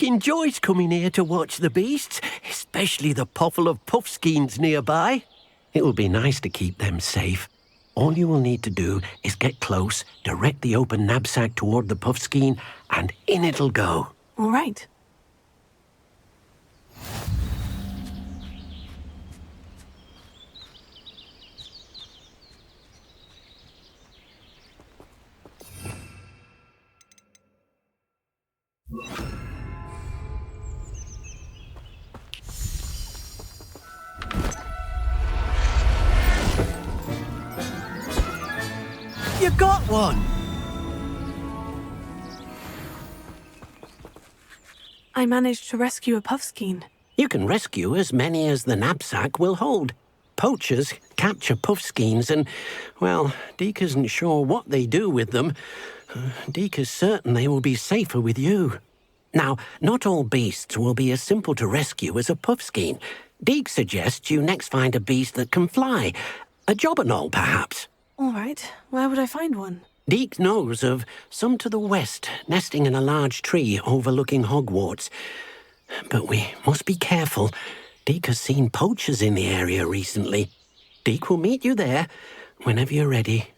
Deek enjoys coming here to watch the beasts, especially the puffle of puffskeins nearby. It will be nice to keep them safe. All you will need to do is get close, direct the open knapsack toward the puffskein, and in it'll go. All right. You got one! I managed to rescue a puffskein. You can rescue as many as the knapsack will hold. Poachers capture puffskeins and, well, Deek isn't sure what they do with them. Deek is certain they will be safer with you. Now, not all beasts will be as simple to rescue as a puffskein. Deek suggests you next find a beast that can fly. A jobberknoll, perhaps. All right. Where would I find one? Deek knows of some to the west, nesting in a large tree overlooking Hogwarts. But we must be careful. Deek has seen poachers in the area recently. Deek will meet you there whenever you're ready.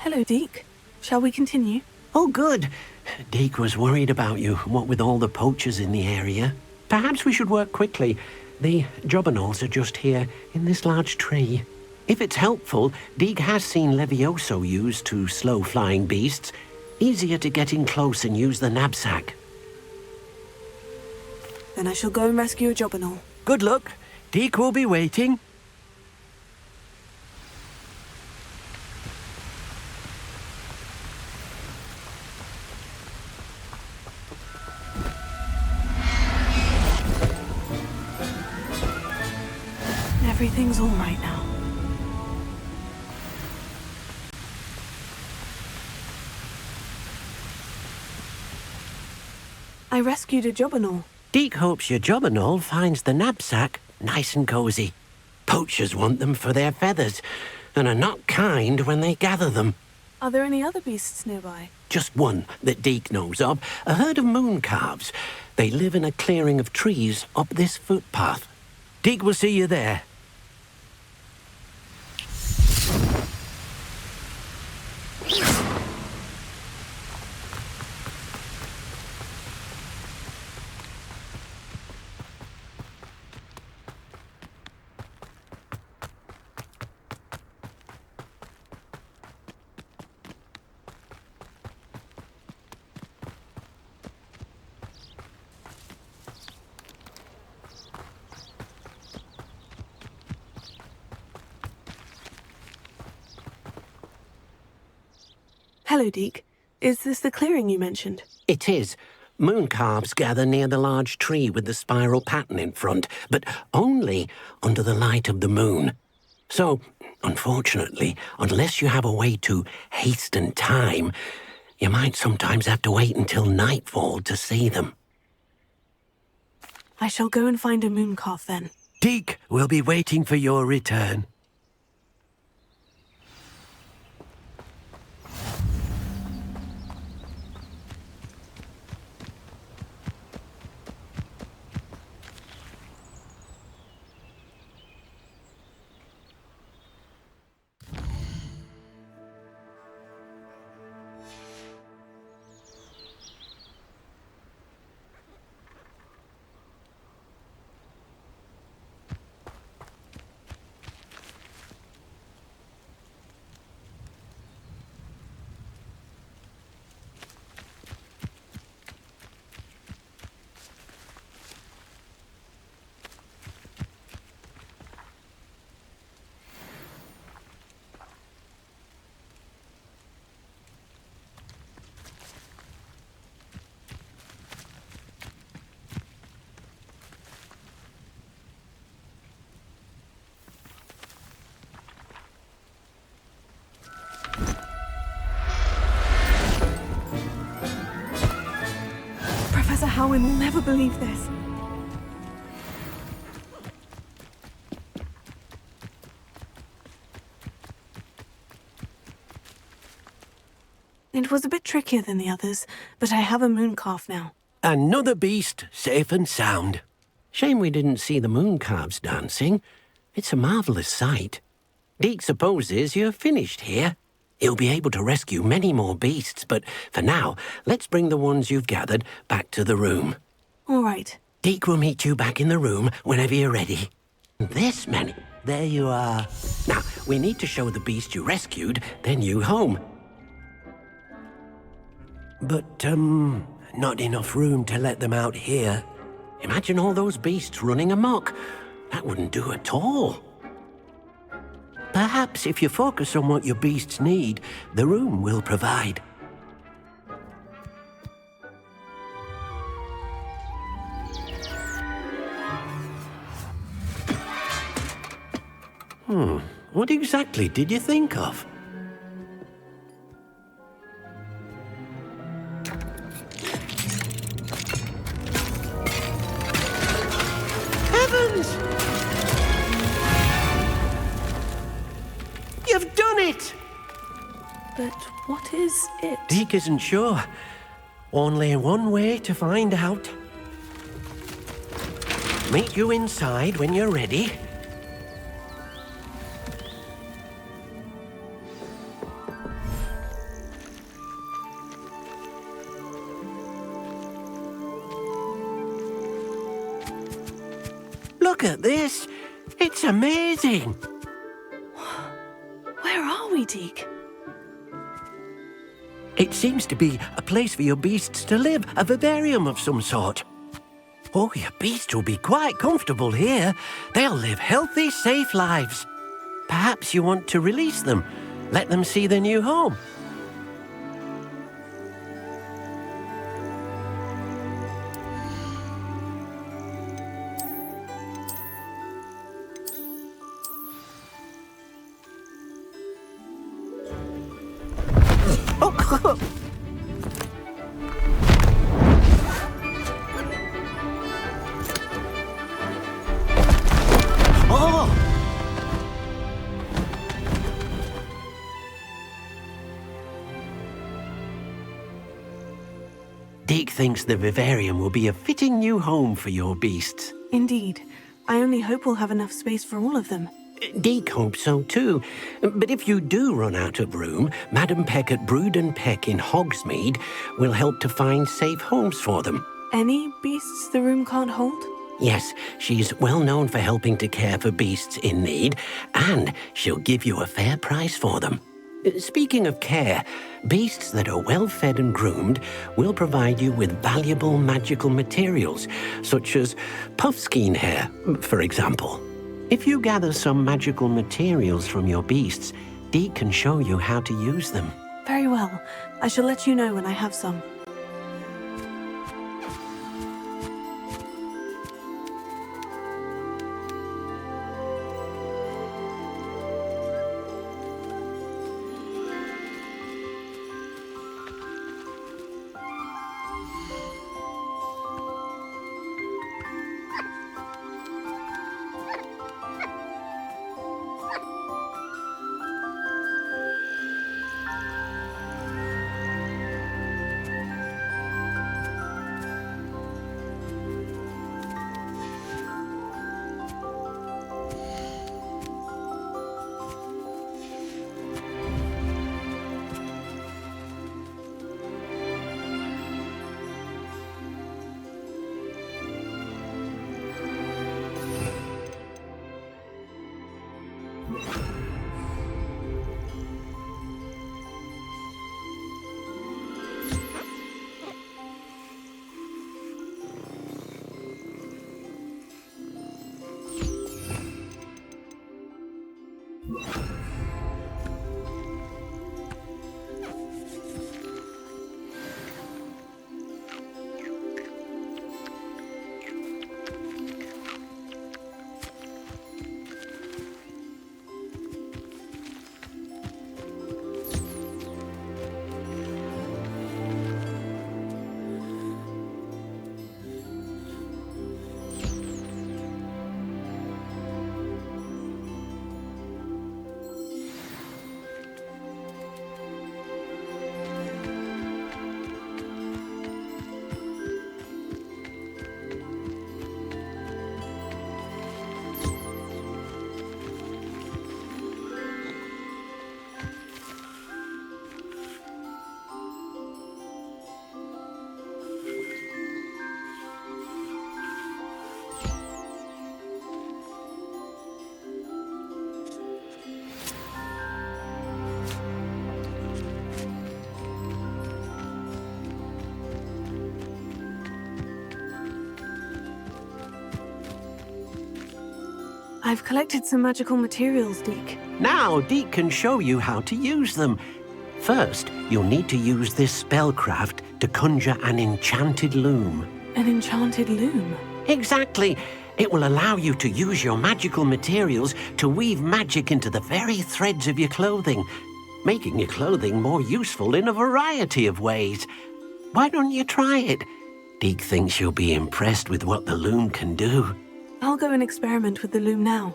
Hello, Deek. Shall we continue? Oh, good. Deek was worried about you, what with all the poachers in the area. Perhaps we should work quickly. The jobberknolls are just here, in this large tree. If it's helpful, Deek has seen Levioso used to slow flying beasts. Easier to get in close and use the knapsack. Then I shall go and rescue a jobberknoll. Good luck. Deek will be waiting. Everything's all right now. I rescued a jobberknoll. Deek hopes your jobberknoll finds the knapsack nice and cozy. Poachers want them for their feathers and are not kind when they gather them. Are there any other beasts nearby? Just one that Deek knows of, a herd of moon calves. They live in a clearing of trees up this footpath. Deek will see you there. Hello, Deek. Is this the clearing you mentioned? It is. Moon calves gather near the large tree with the spiral pattern in front, but only under the light of the moon. So, unfortunately, unless you have a way to hasten time, you might sometimes have to wait until nightfall to see them. I shall go and find a moon calf then. Deek will be waiting for your return. Howin will never believe this. It was a bit trickier than the others, but I have a moon calf now. Another beast, safe and sound. Shame we didn't see the moon calves dancing. It's a marvellous sight. Deke supposes you're finished here. He'll be able to rescue many more beasts, but for now, let's bring the ones you've gathered back to the room. All right. Deke will meet you back in the room whenever you're ready. This many. There you are. Now, we need to show the beast you rescued their new home. But, not enough room to let them out here. Imagine all those beasts running amok. That wouldn't do at all. Perhaps if you focus on what your beasts need, the room will provide. What exactly did you think of? Heavens! You've done it! But what is it? Deke isn't sure. Only one way to find out. Meet you inside when you're ready. Look at this! It's amazing! Where are we, Deke? It seems to be a place for your beasts to live, a vivarium of some sort. Oh, your beasts will be quite comfortable here. They'll live healthy, safe lives. Perhaps you want to release them, let them see their new home. Deke thinks the vivarium will be a fitting new home for your beasts. Indeed. I only hope we'll have enough space for all of them. Deke hopes so too. But if you do run out of room, Madam Peck at Brood and Peck in Hogsmeade will help to find safe homes for them. Any beasts the room can't hold? Yes, she's well known for helping to care for beasts in need, and she'll give you a fair price for them. Speaking of care, beasts that are well fed and groomed will provide you with valuable magical materials, such as puffskein hair, for example. If you gather some magical materials from your beasts, Deke can show you how to use them. Very well. I shall let you know when I have some. I've collected some magical materials, Deke. Now, Deke can show you how to use them. First, you'll need to use this spellcraft to conjure an enchanted loom. An enchanted loom? Exactly. It will allow you to use your magical materials to weave magic into the very threads of your clothing, making your clothing more useful in a variety of ways. Why don't you try it? Deke thinks you'll be impressed with what the loom can do. I'll go and experiment with the loom now.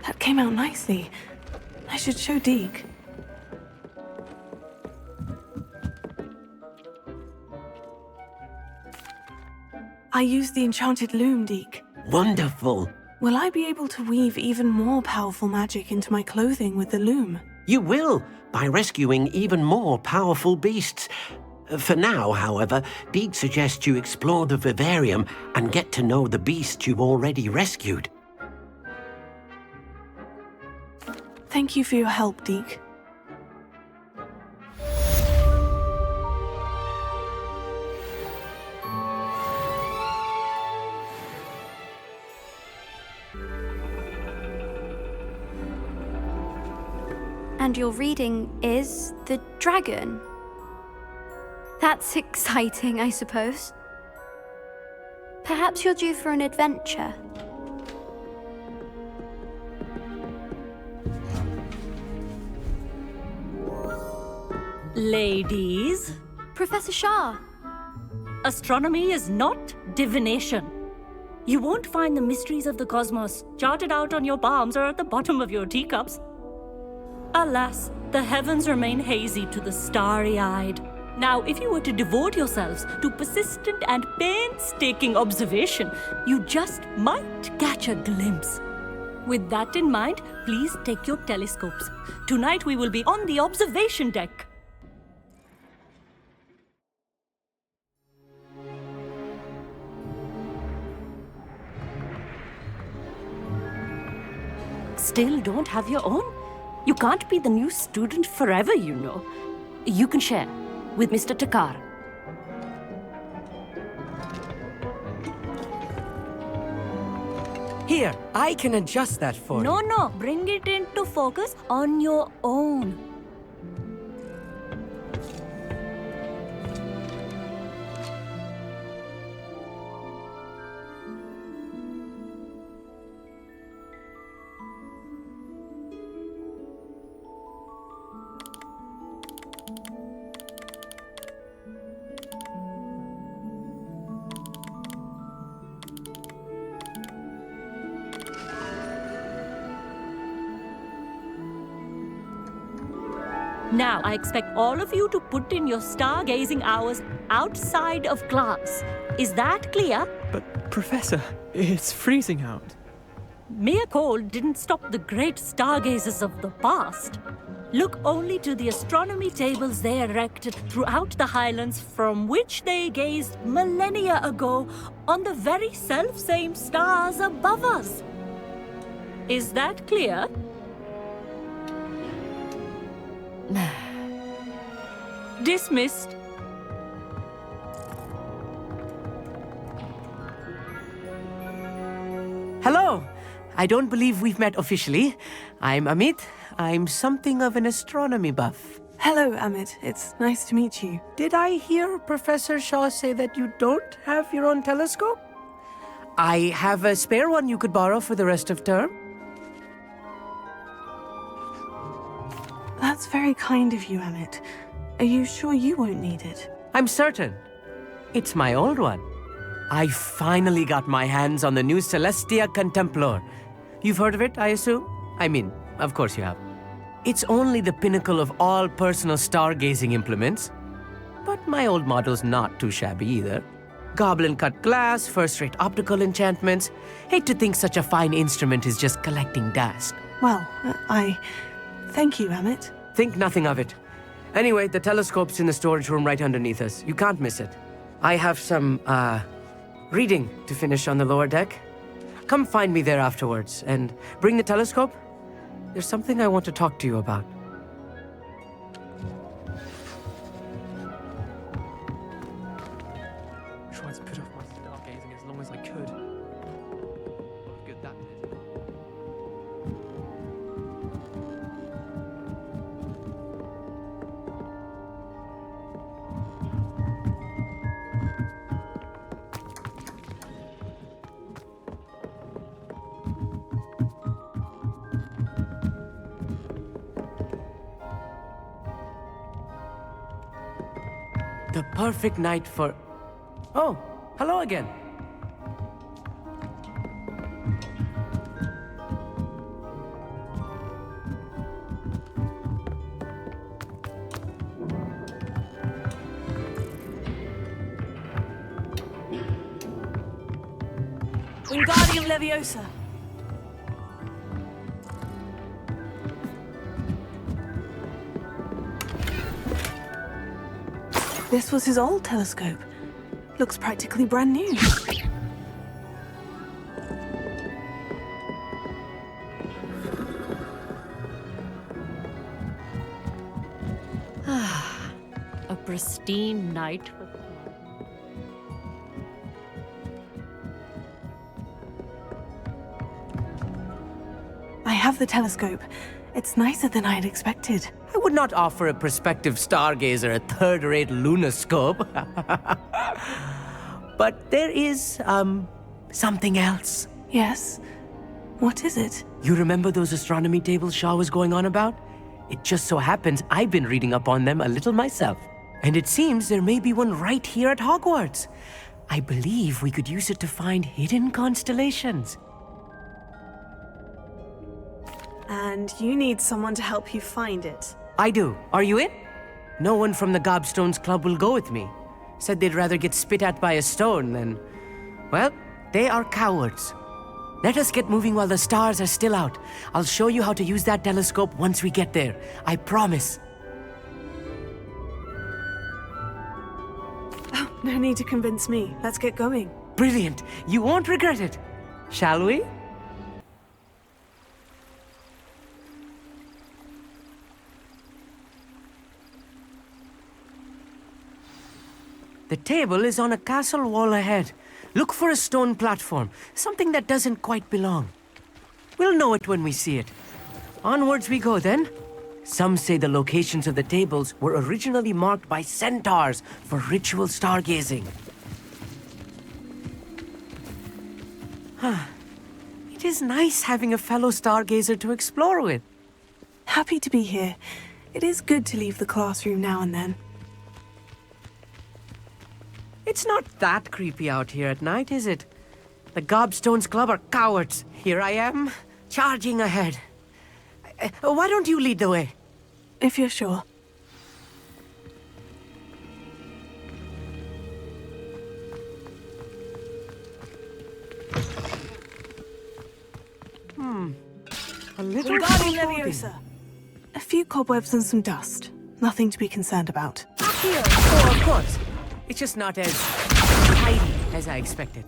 That came out nicely. I should show Deke. I used the enchanted loom, Deke. Wonderful. Will I be able to weave even more powerful magic into my clothing with the loom? You will, by rescuing even more powerful beasts. For now, however, Deke suggests you explore the vivarium and get to know the beasts you've already rescued. Thank you for your help, Deke. And your reading is the dragon. That's exciting, I suppose. Perhaps you're due for an adventure. Ladies, Professor Shah. astronomy is not divination. You won't find the mysteries of the cosmos charted out on your palms or at the bottom of your teacups. Alas, the heavens remain hazy to the starry-eyed. Now, if you were to devote yourselves to persistent and painstaking observation, you just might catch a glimpse. With that in mind, please take your telescopes. Tonight we will be on the observation deck. Still don't have your own? You can't be the new student forever, you know. You can share with Mr. Takar. Here, I can adjust that for you. No, bring it into focus on your own. Now, I expect all of you to put in your stargazing hours outside of class. Is that clear? But, Professor, it's freezing out. Mere cold didn't stop the great stargazers of the past. Look only to the astronomy tables they erected throughout the highlands from which they gazed millennia ago on the very self-same stars above us. Is that clear? Dismissed. Hello! I don't believe we've met officially. I'm Amit. I'm something of an astronomy buff. Hello, Amit. It's nice to meet you. Did I hear Professor Shaw say that you don't have your own telescope? I have a spare one you could borrow for the rest of term. That's very kind of you, Amit. Are you sure you won't need it? I'm certain. It's my old one. I finally got my hands on the new Celestia Contemplar. You've heard of it, I assume? I mean, of course you have. It's only the pinnacle of all personal stargazing implements. But my old model's not too shabby either. Goblin-cut glass, first-rate optical enchantments. Hate to think such a fine instrument is just collecting dust. Well, thank you, Amit. Think nothing of it. Anyway, the telescope's in the storage room right underneath us. You can't miss it. I have some, reading to finish on the lower deck. Come find me there afterwards, and bring the telescope. There's something I want to talk to you about. Schwartz, put off my stargazing as long as I could. What good that did. The perfect night for... Oh, hello again. Wingardium Leviosa. This was his old telescope. Looks practically brand new. A pristine night for... I have the telescope. It's nicer than I had expected. I would not offer a prospective stargazer a third-rate lunoscope. But there is, something else. Yes? What is it? You remember those astronomy tables Shaw was going on about? It just so happens I've been reading up on them a little myself. And it seems there may be one right here at Hogwarts. I believe we could use it to find hidden constellations. And you need someone to help you find it. I do. Are you in? No one from the Gobstones Club will go with me. Said they'd rather get spit at by a stone than... Well, they are cowards. Let us get moving while the stars are still out. I'll show you how to use that telescope once we get there. I promise. Oh, no need to convince me. Let's get going. Brilliant. You won't regret it. Shall we? The table is on a castle wall ahead. Look for a stone platform, something that doesn't quite belong. We'll know it when we see it. Onwards we go then. Some say the locations of the tables were originally marked by centaurs for ritual stargazing. It is nice having a fellow stargazer to explore with. Happy to be here. It is good to leave the classroom now and then. It's not that creepy out here at night, is it? The Gobstones Club are cowards. Here I am, charging ahead. Why don't you lead the way? If you're sure. A little Wingardium foreboding. Leviosa. A few cobwebs and some dust. Nothing to be concerned about. Oh, of course. It's just not as tidy as I expected.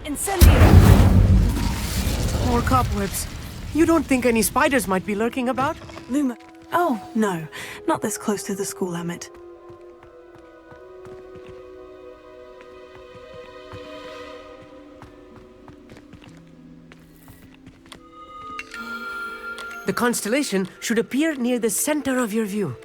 Incendio! More cobwebs. You don't think any spiders might be lurking about? Luma. Oh, no. Not this close to the school, Emmett. The constellation should appear near the center of your view.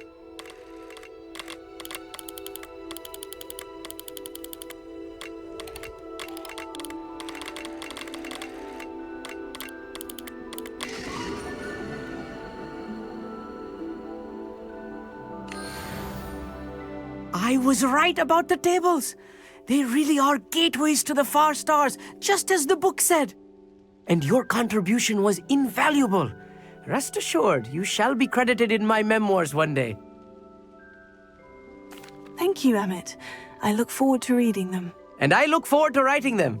I was right about the tables. They really are gateways to the far stars, just as the book said. And your contribution was invaluable. Rest assured, you shall be credited in my memoirs one day. Thank you, Emmett. I look forward to reading them. And I look forward to writing them.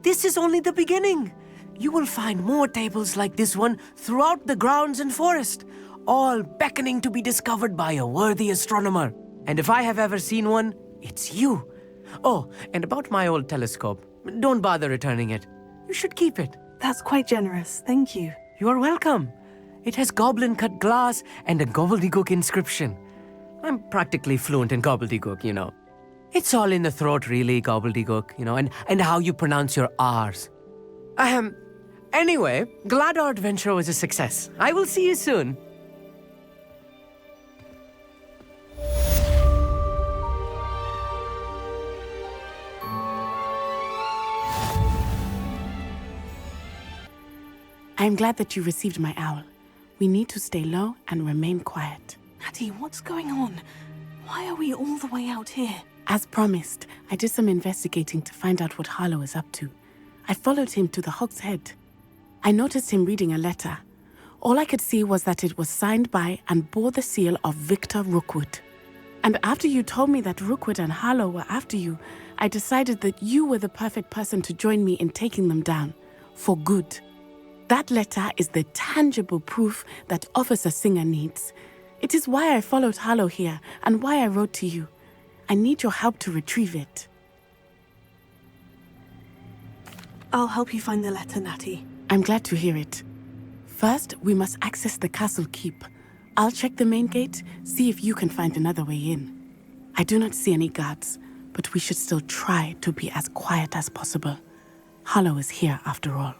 This is only the beginning. You will find more tables like this one throughout the grounds and forest. all beckoning to be discovered by a worthy astronomer. And if I have ever seen one, it's you. Oh, and about my old telescope, don't bother returning it. You should keep it. That's quite generous, thank you. You are welcome. It has goblin-cut glass and a gobbledygook inscription. I'm practically fluent in gobbledygook, you know. It's all in the throat, really, gobbledygook, you know, and how you pronounce your R's. Anyway, glad our adventure was a success. I will see you soon. I'm glad that you received my owl. We need to stay low and remain quiet. Natty, what's going on? Why are we all the way out here? As promised, I did some investigating to find out what Harlow is up to. I followed him to the Hog's Head. I noticed him reading a letter. All I could see was that it was signed by and bore the seal of Victor Rookwood. And after you told me that Rookwood and Harlow were after you, I decided that you were the perfect person to join me in taking them down. For good. That letter is the tangible proof that Officer Singer needs. It is why I followed Harlow here and why I wrote to you. I need your help to retrieve it. I'll help you find the letter, Natty. I'm glad to hear it. First, we must access the castle keep. I'll check the main gate, see if you can find another way in. I do not see any guards, but we should still try to be as quiet as possible. Harlow is here after all.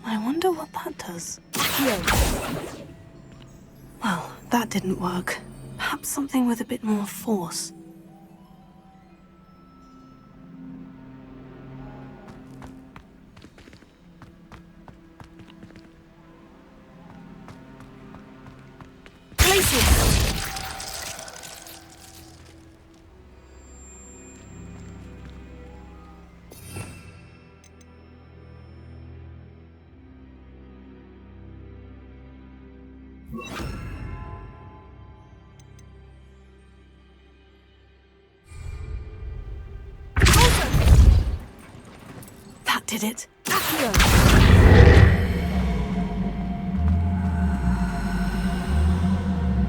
I wonder what that does. Well, that didn't work. Perhaps something with a bit more force. That did it.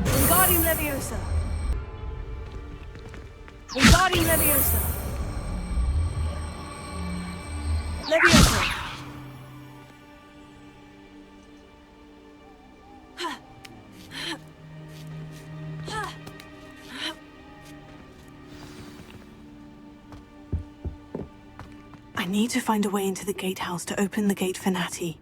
Wingardium Leviosa. Wingardium Leviosa. Leviosa. I need to find a way into the gatehouse to open the gate for Natty.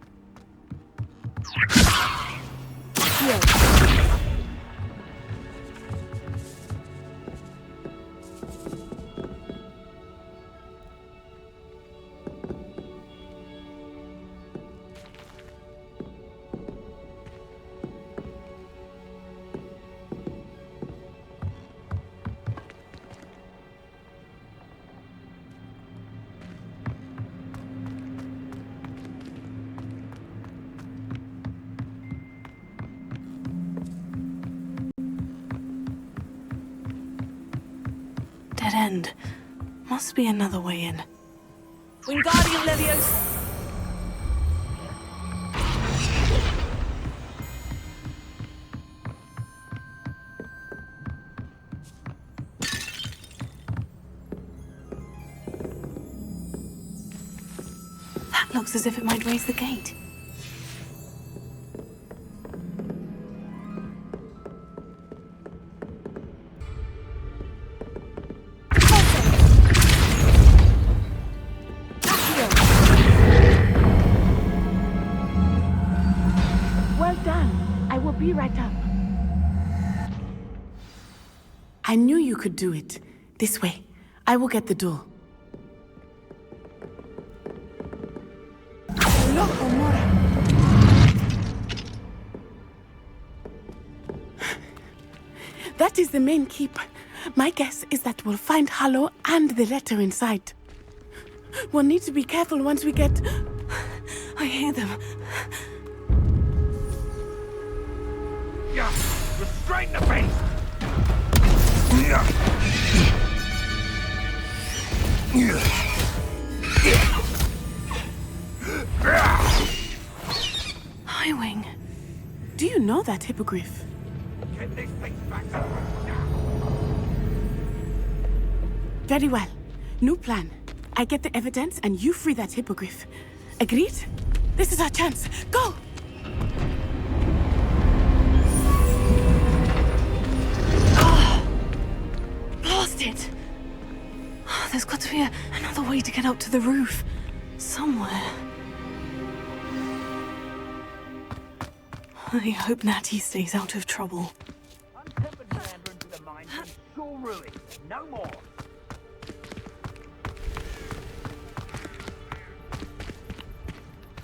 Dead end. Must be another way in. Wingardium Leviosa! That looks as if it might raise the gate. Be right up. I knew you could do it. This way. I will get the door. Loco Mora. That is the main keep. My guess is that we'll find Hollow and the letter inside. We'll need to be careful once we get... I hear them. Yeah, restrain the beast! Highwing. Do you know that hippogriff? Get this thing back up now! Very well. New plan. I get the evidence and you free that hippogriff. Agreed? This is our chance. Go! Blast it! There's got to be another way to get up to the roof. Somewhere. I hope Natty stays out of trouble. Untempered meander into the mine and sure ruin. No more.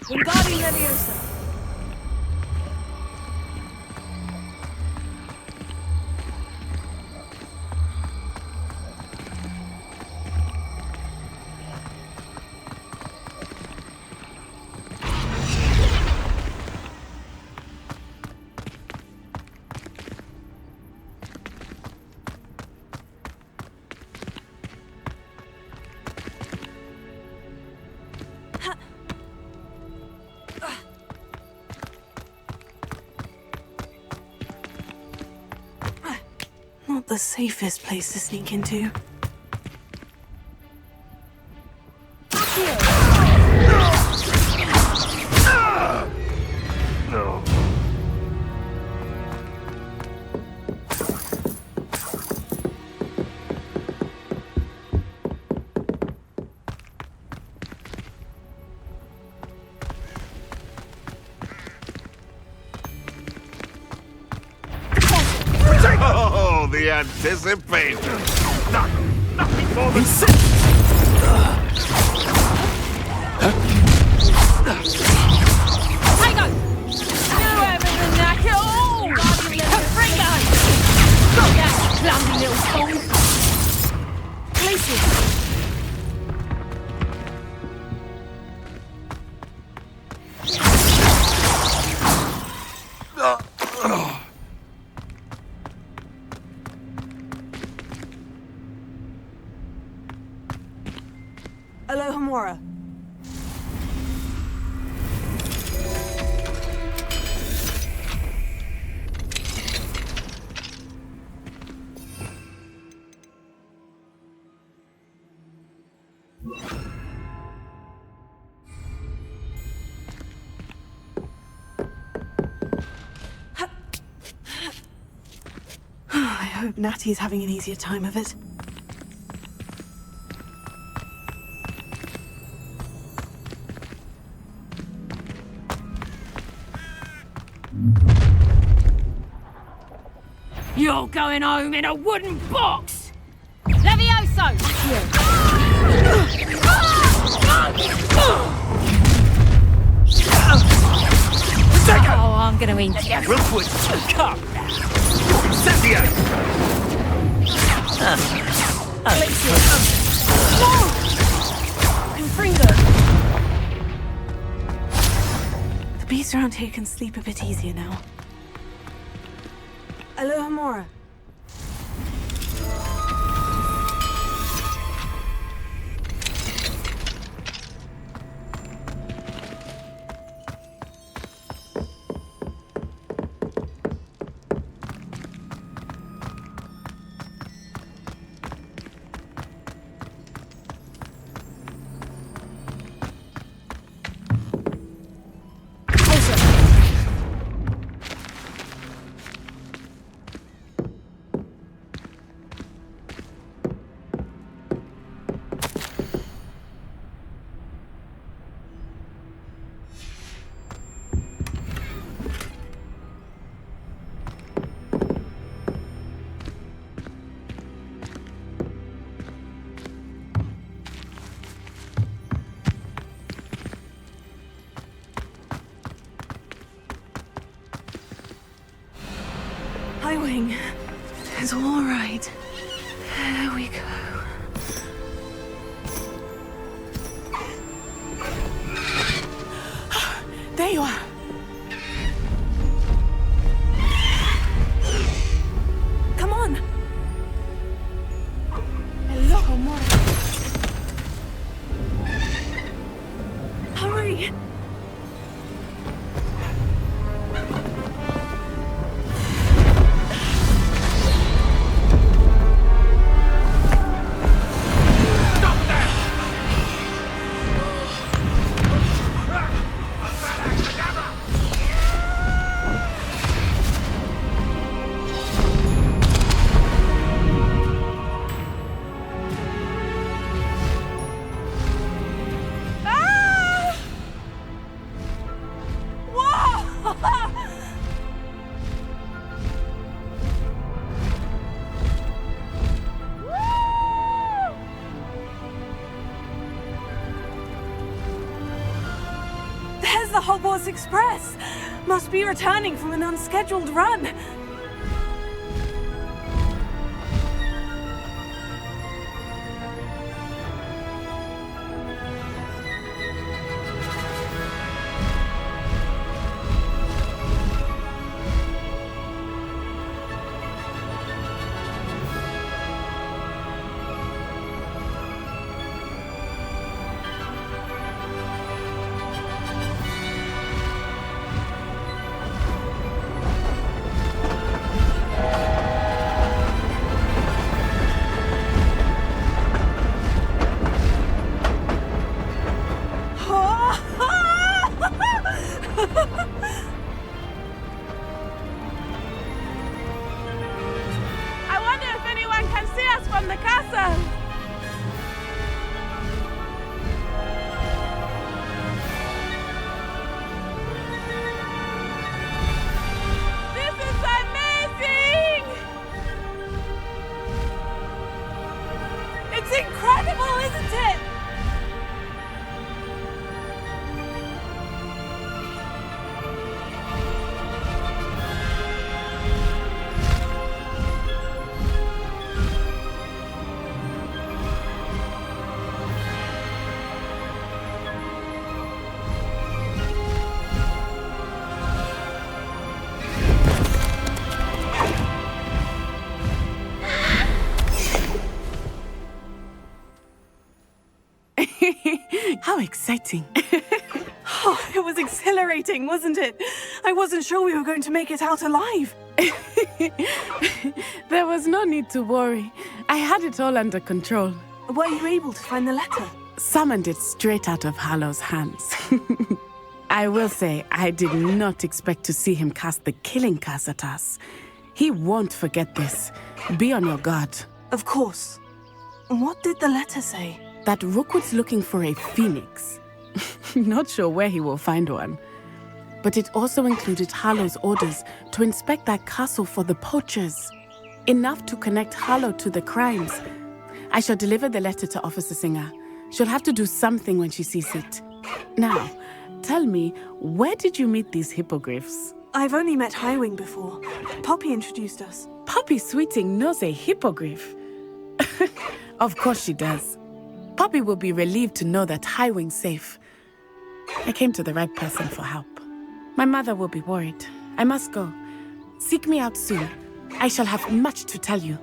Wingardium Leviosa. Not the safest place to sneak into. Oh, the anticipation! Nothing more than... Alohomora. I hope Natty's having an easier time of it. You're going home in a wooden box! Levioso! Oh, I'm gonna eat you. Rookwood! Come! Incendio! The beasts around here can sleep a bit easier now. Alohomora. Highwing. It's all right. There we go. There you are. Come on. Hello, amore. Hurry. There's the Hogwarts Express! Must be returning from an unscheduled run. I wonder if anyone can see us from the castle. This is amazing! It's incredible, isn't it? How exciting. Oh, it was exhilarating, wasn't it? I wasn't sure we were going to make it out alive. There was no need to worry. I had it all under control. Were you able to find the letter? Summoned it straight out of Hallow's hands. I will say, I did not expect to see him cast the killing curse at us. He won't forget this. Be on your guard. Of course. What did the letter say? That Rookwood's looking for a phoenix. Not sure where he will find one. But it also included Harlow's orders to inspect that castle for the poachers. Enough to connect Harlow to the crimes. I shall deliver the letter to Officer Singer. She'll have to do something when she sees it. Now, tell me, where did you meet these hippogriffs? I've only met Highwing before. Poppy introduced us. Poppy Sweeting knows a hippogriff. Of course she does. Poppy will be relieved to know that Highwing's safe. I came to the right person for help. My mother will be worried. I must go. Seek me out soon. I shall have much to tell you.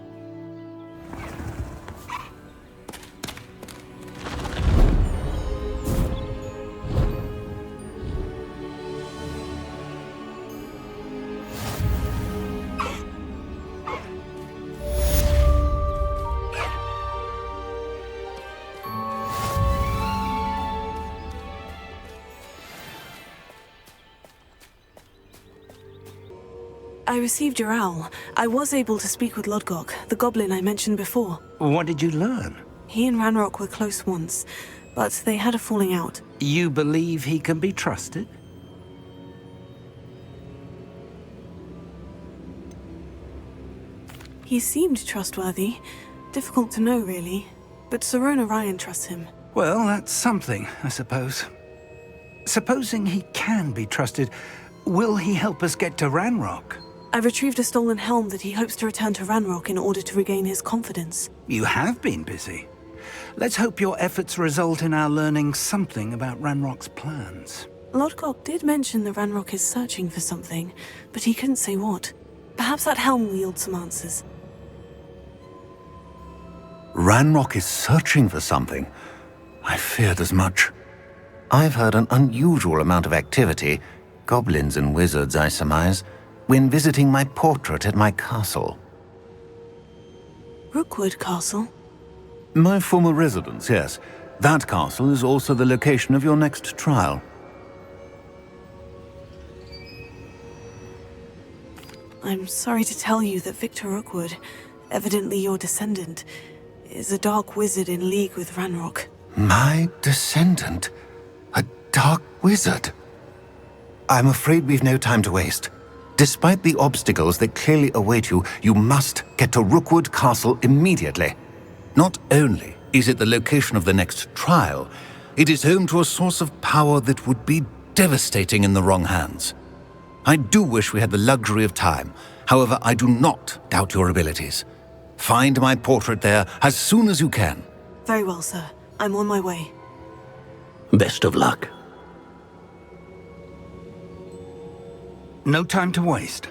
I received your owl. I was able to speak with Lodgok, the goblin I mentioned before. What did you learn? He and Ranrock were close once, but they had a falling out. You believe he can be trusted? He seemed trustworthy. Difficult to know, really. But Serona Ryan trusts him. Well, that's something, I suppose. Supposing he can be trusted, will he help us get to Ranrock? I retrieved a stolen helm that he hopes to return to Ranrock in order to regain his confidence. You have been busy. Let's hope your efforts result in our learning something about Ranrock's plans. Lodgok did mention the Ranrock is searching for something, but he couldn't say what. Perhaps that helm will yield some answers. Ranrock is searching for something. I feared as much. I've heard an unusual amount of activity, goblins and wizards, I surmise, when visiting my portrait at my castle. Rookwood Castle? My former residence, yes. That castle is also the location of your next trial. I'm sorry to tell you that Victor Rookwood, evidently your descendant, is a dark wizard in league with Ranrock. My descendant? A dark wizard? I'm afraid we've no time to waste. Despite the obstacles that clearly await you, you must get to Rookwood Castle immediately. Not only is it the location of the next trial, it is home to a source of power that would be devastating in the wrong hands. I do wish we had the luxury of time. However, I do not doubt your abilities. Find my portrait there as soon as you can. Very well, sir. I'm on my way. Best of luck. No time to waste.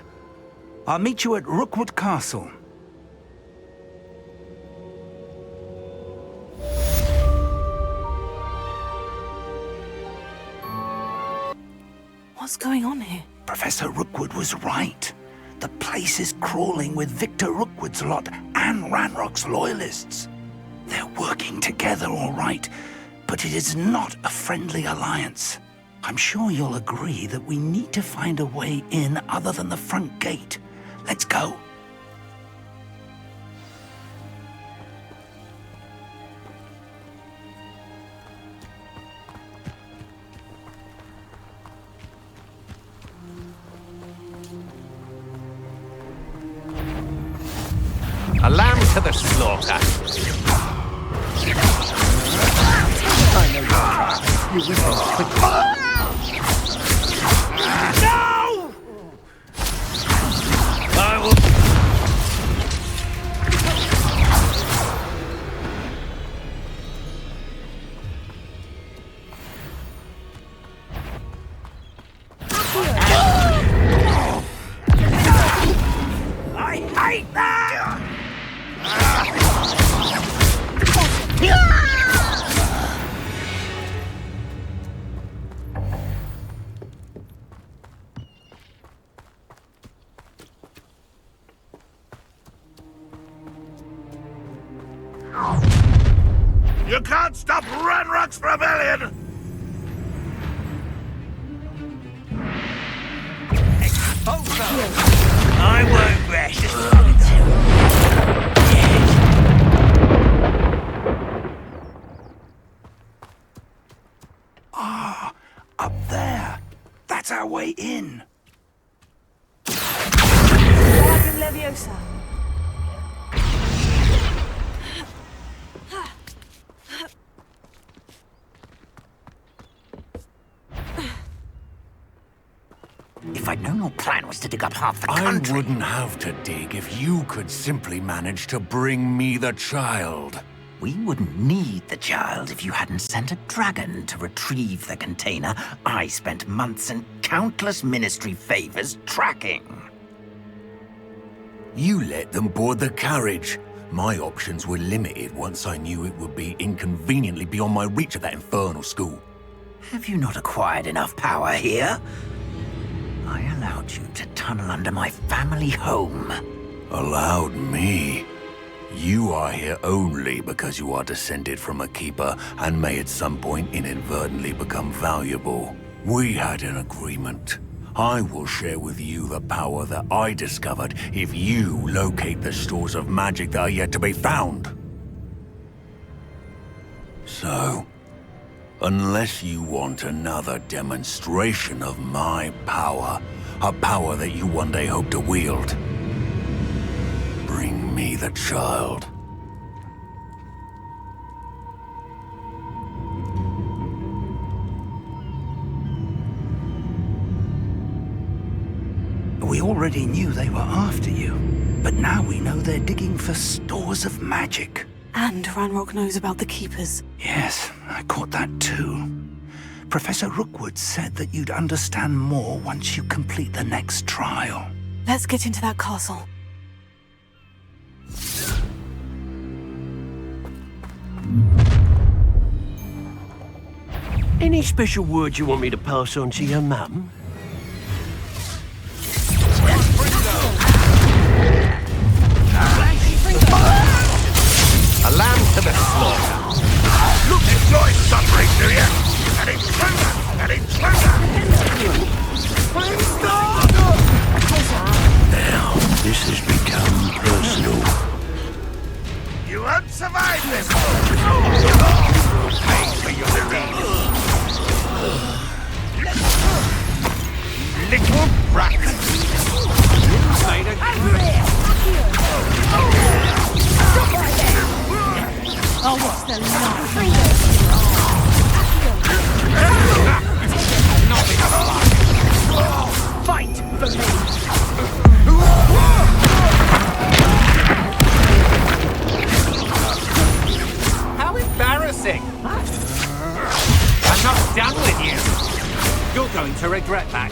I'll meet you at Rookwood Castle. What's going on here? Professor Rookwood was right. The place is crawling with Victor Rookwood's lot and Ranrock's loyalists. They're working together, all right, but it is not a friendly alliance. I'm sure you'll agree that we need to find a way in other than the front gate. Let's go. A lamb to the slaughter. I know you're you whistle quickly. No! I will. I hate that! You can't stop Ranrock's rebellion! I won't rest. Up there. That's our way in. Leviosa. If I'd known your plan was to dig up half the country... I wouldn't have to dig if you could simply manage to bring me the child. We wouldn't need the child if you hadn't sent a dragon to retrieve the container I spent months and countless ministry favors tracking. You let them board the carriage. My options were limited once I knew it would be inconveniently beyond my reach at that infernal school. Have you not acquired enough power here? I allowed you to tunnel under my family home. Allowed me? You are here only because you are descended from a keeper and may at some point inadvertently become valuable. We had an agreement. I will share with you the power that I discovered if you locate the stores of magic that are yet to be found. So, unless you want another demonstration of my power, a power that you one day hope to wield, bring me the child. We already knew they were after you, but now we know they're digging for stores of magic. And Ranrock knows about the Keepers. Yes, I caught that too. Professor Rookwood said that you'd understand more once you complete the next trial. Let's get into that castle. Any special words you want me to pass on to your mum? A lamb to the slaughter. Look, enjoy suffering, do you? And it's further! And it's further! Now, this has become personal. You won't survive this! You'll pay for your deeds! Little brat! Oh, what's the line? Fight for me! How embarrassing! I'm not done with you! You're going to regret that.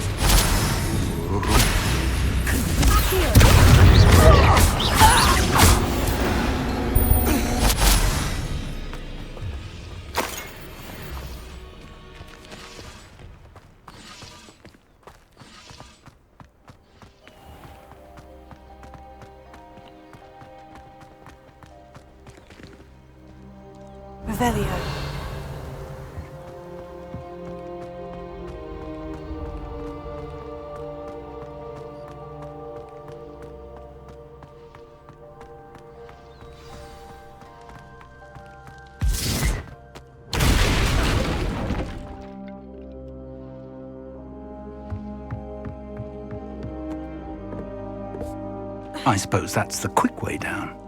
Revelio. I suppose that's the quick way down.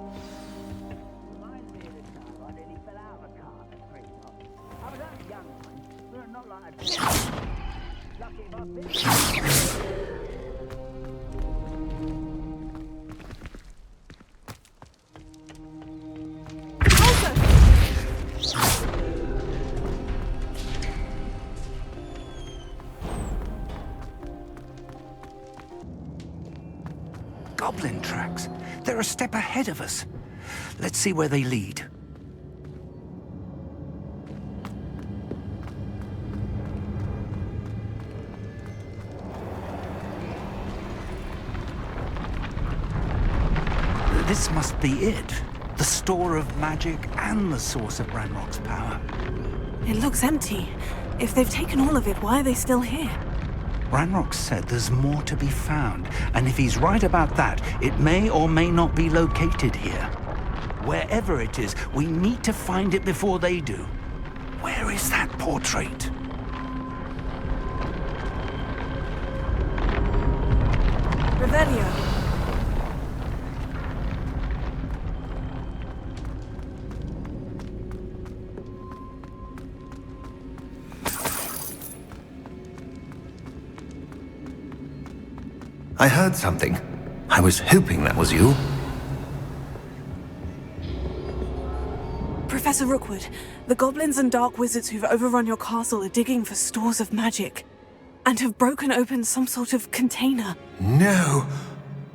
Goblin tracks. They're a step ahead of us. Let's see where they lead. This must be it. The store of magic and the source of Ranrock's power. It looks empty. If they've taken all of it, why are they still here? Ranrock said there's more to be found, and if he's right about that, it may or may not be located here. Wherever it is, we need to find it before they do. Where is that portrait? Revelio. I heard something. I was hoping that was you. Professor Rookwood, the goblins and dark wizards who've overrun your castle are digging for stores of magic and have broken open some sort of container. No!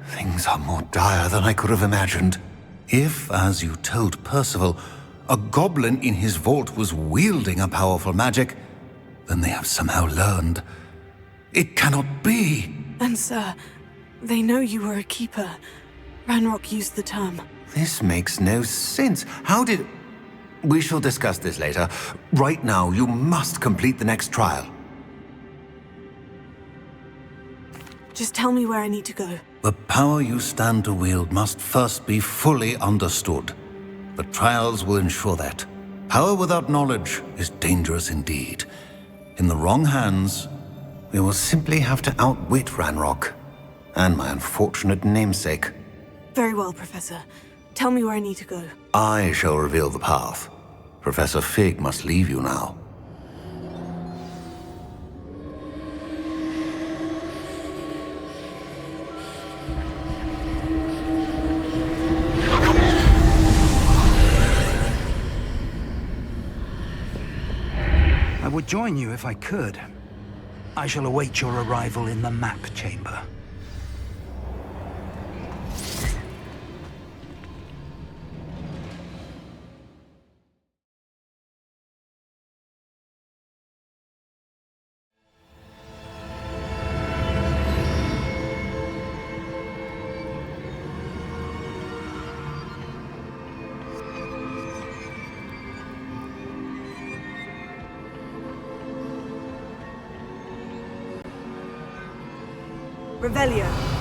Things are more dire than I could have imagined. If, as you told Percival, a goblin in his vault was wielding a powerful magic, then they have somehow learned. It cannot be! And sir, they know you were a keeper. Ranrock used the term. This makes no sense. How did... We shall discuss this later. Right now, you must complete the next trial. Just tell me where I need to go. The power you stand to wield must first be fully understood. The trials will ensure that. Power without knowledge is dangerous indeed. In the wrong hands, we will simply have to outwit Ranrock and my unfortunate namesake. Very well, Professor. Tell me where I need to go. I shall reveal the path. Professor Fig must leave you now. join you if I could. I shall await your arrival in the map chamber. Revelio.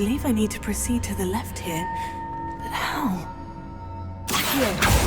believe I need to proceed to the left here. But how? Here.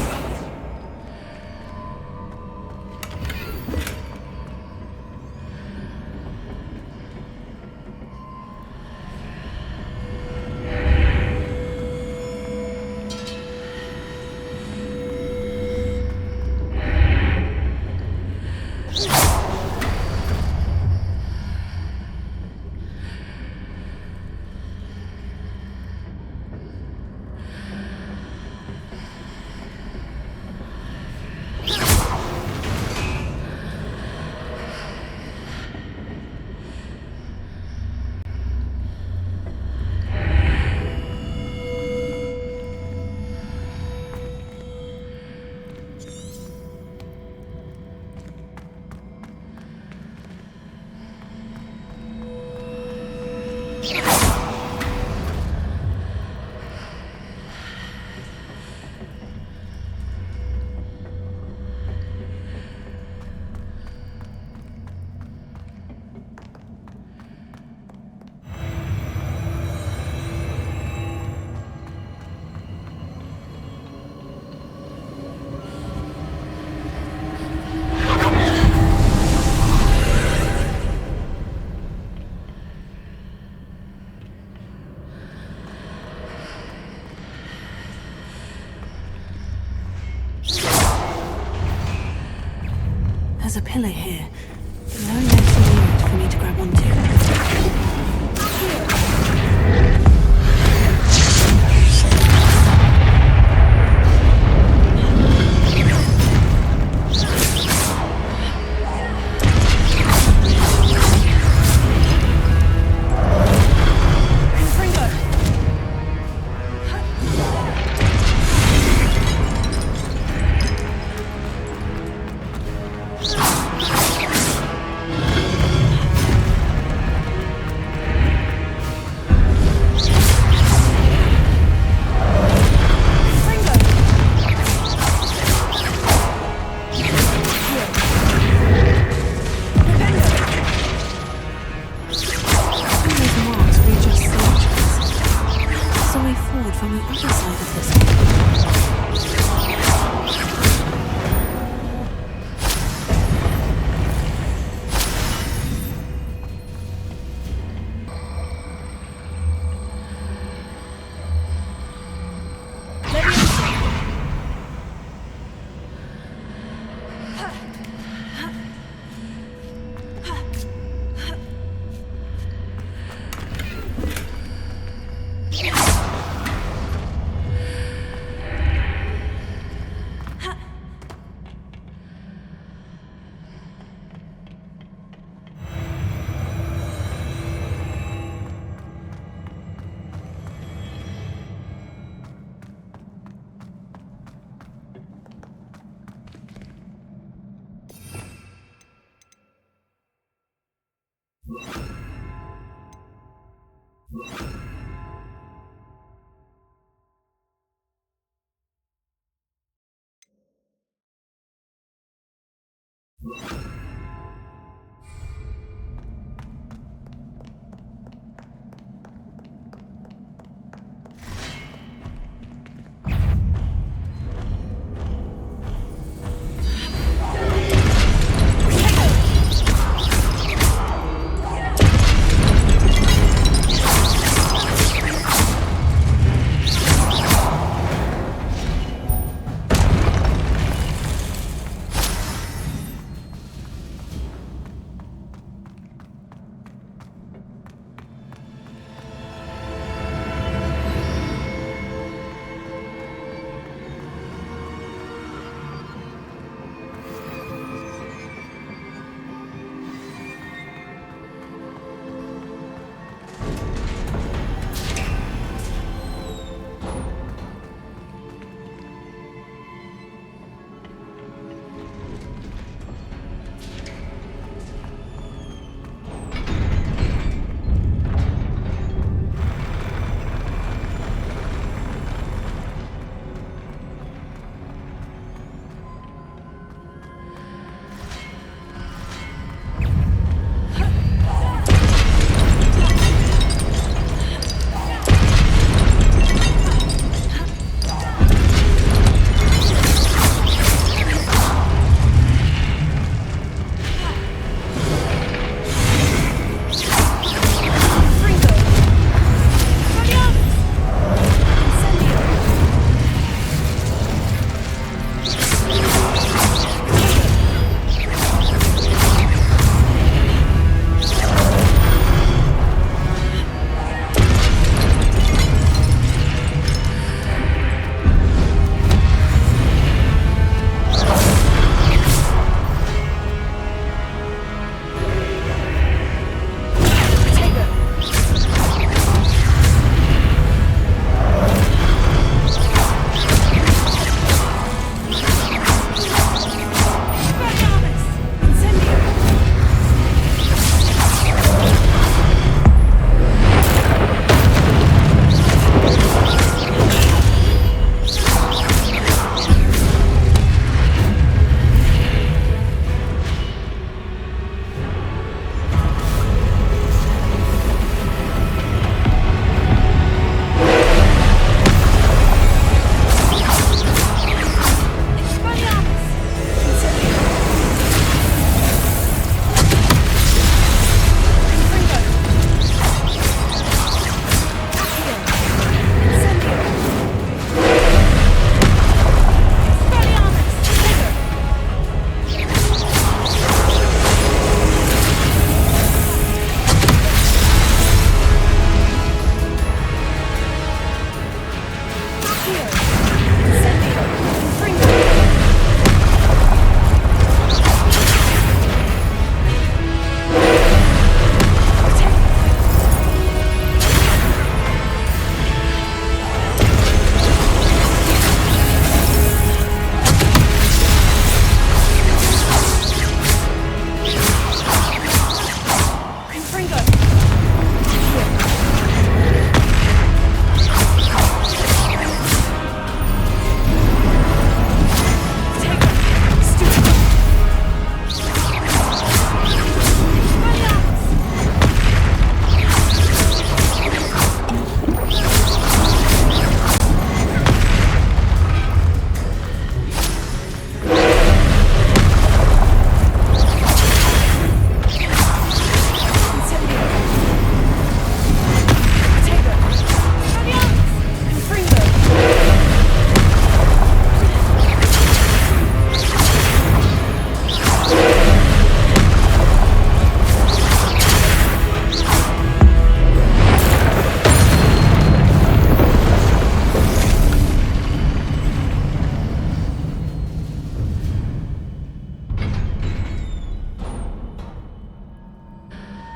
There's a pillar here. Very nice and weird for me to grab onto.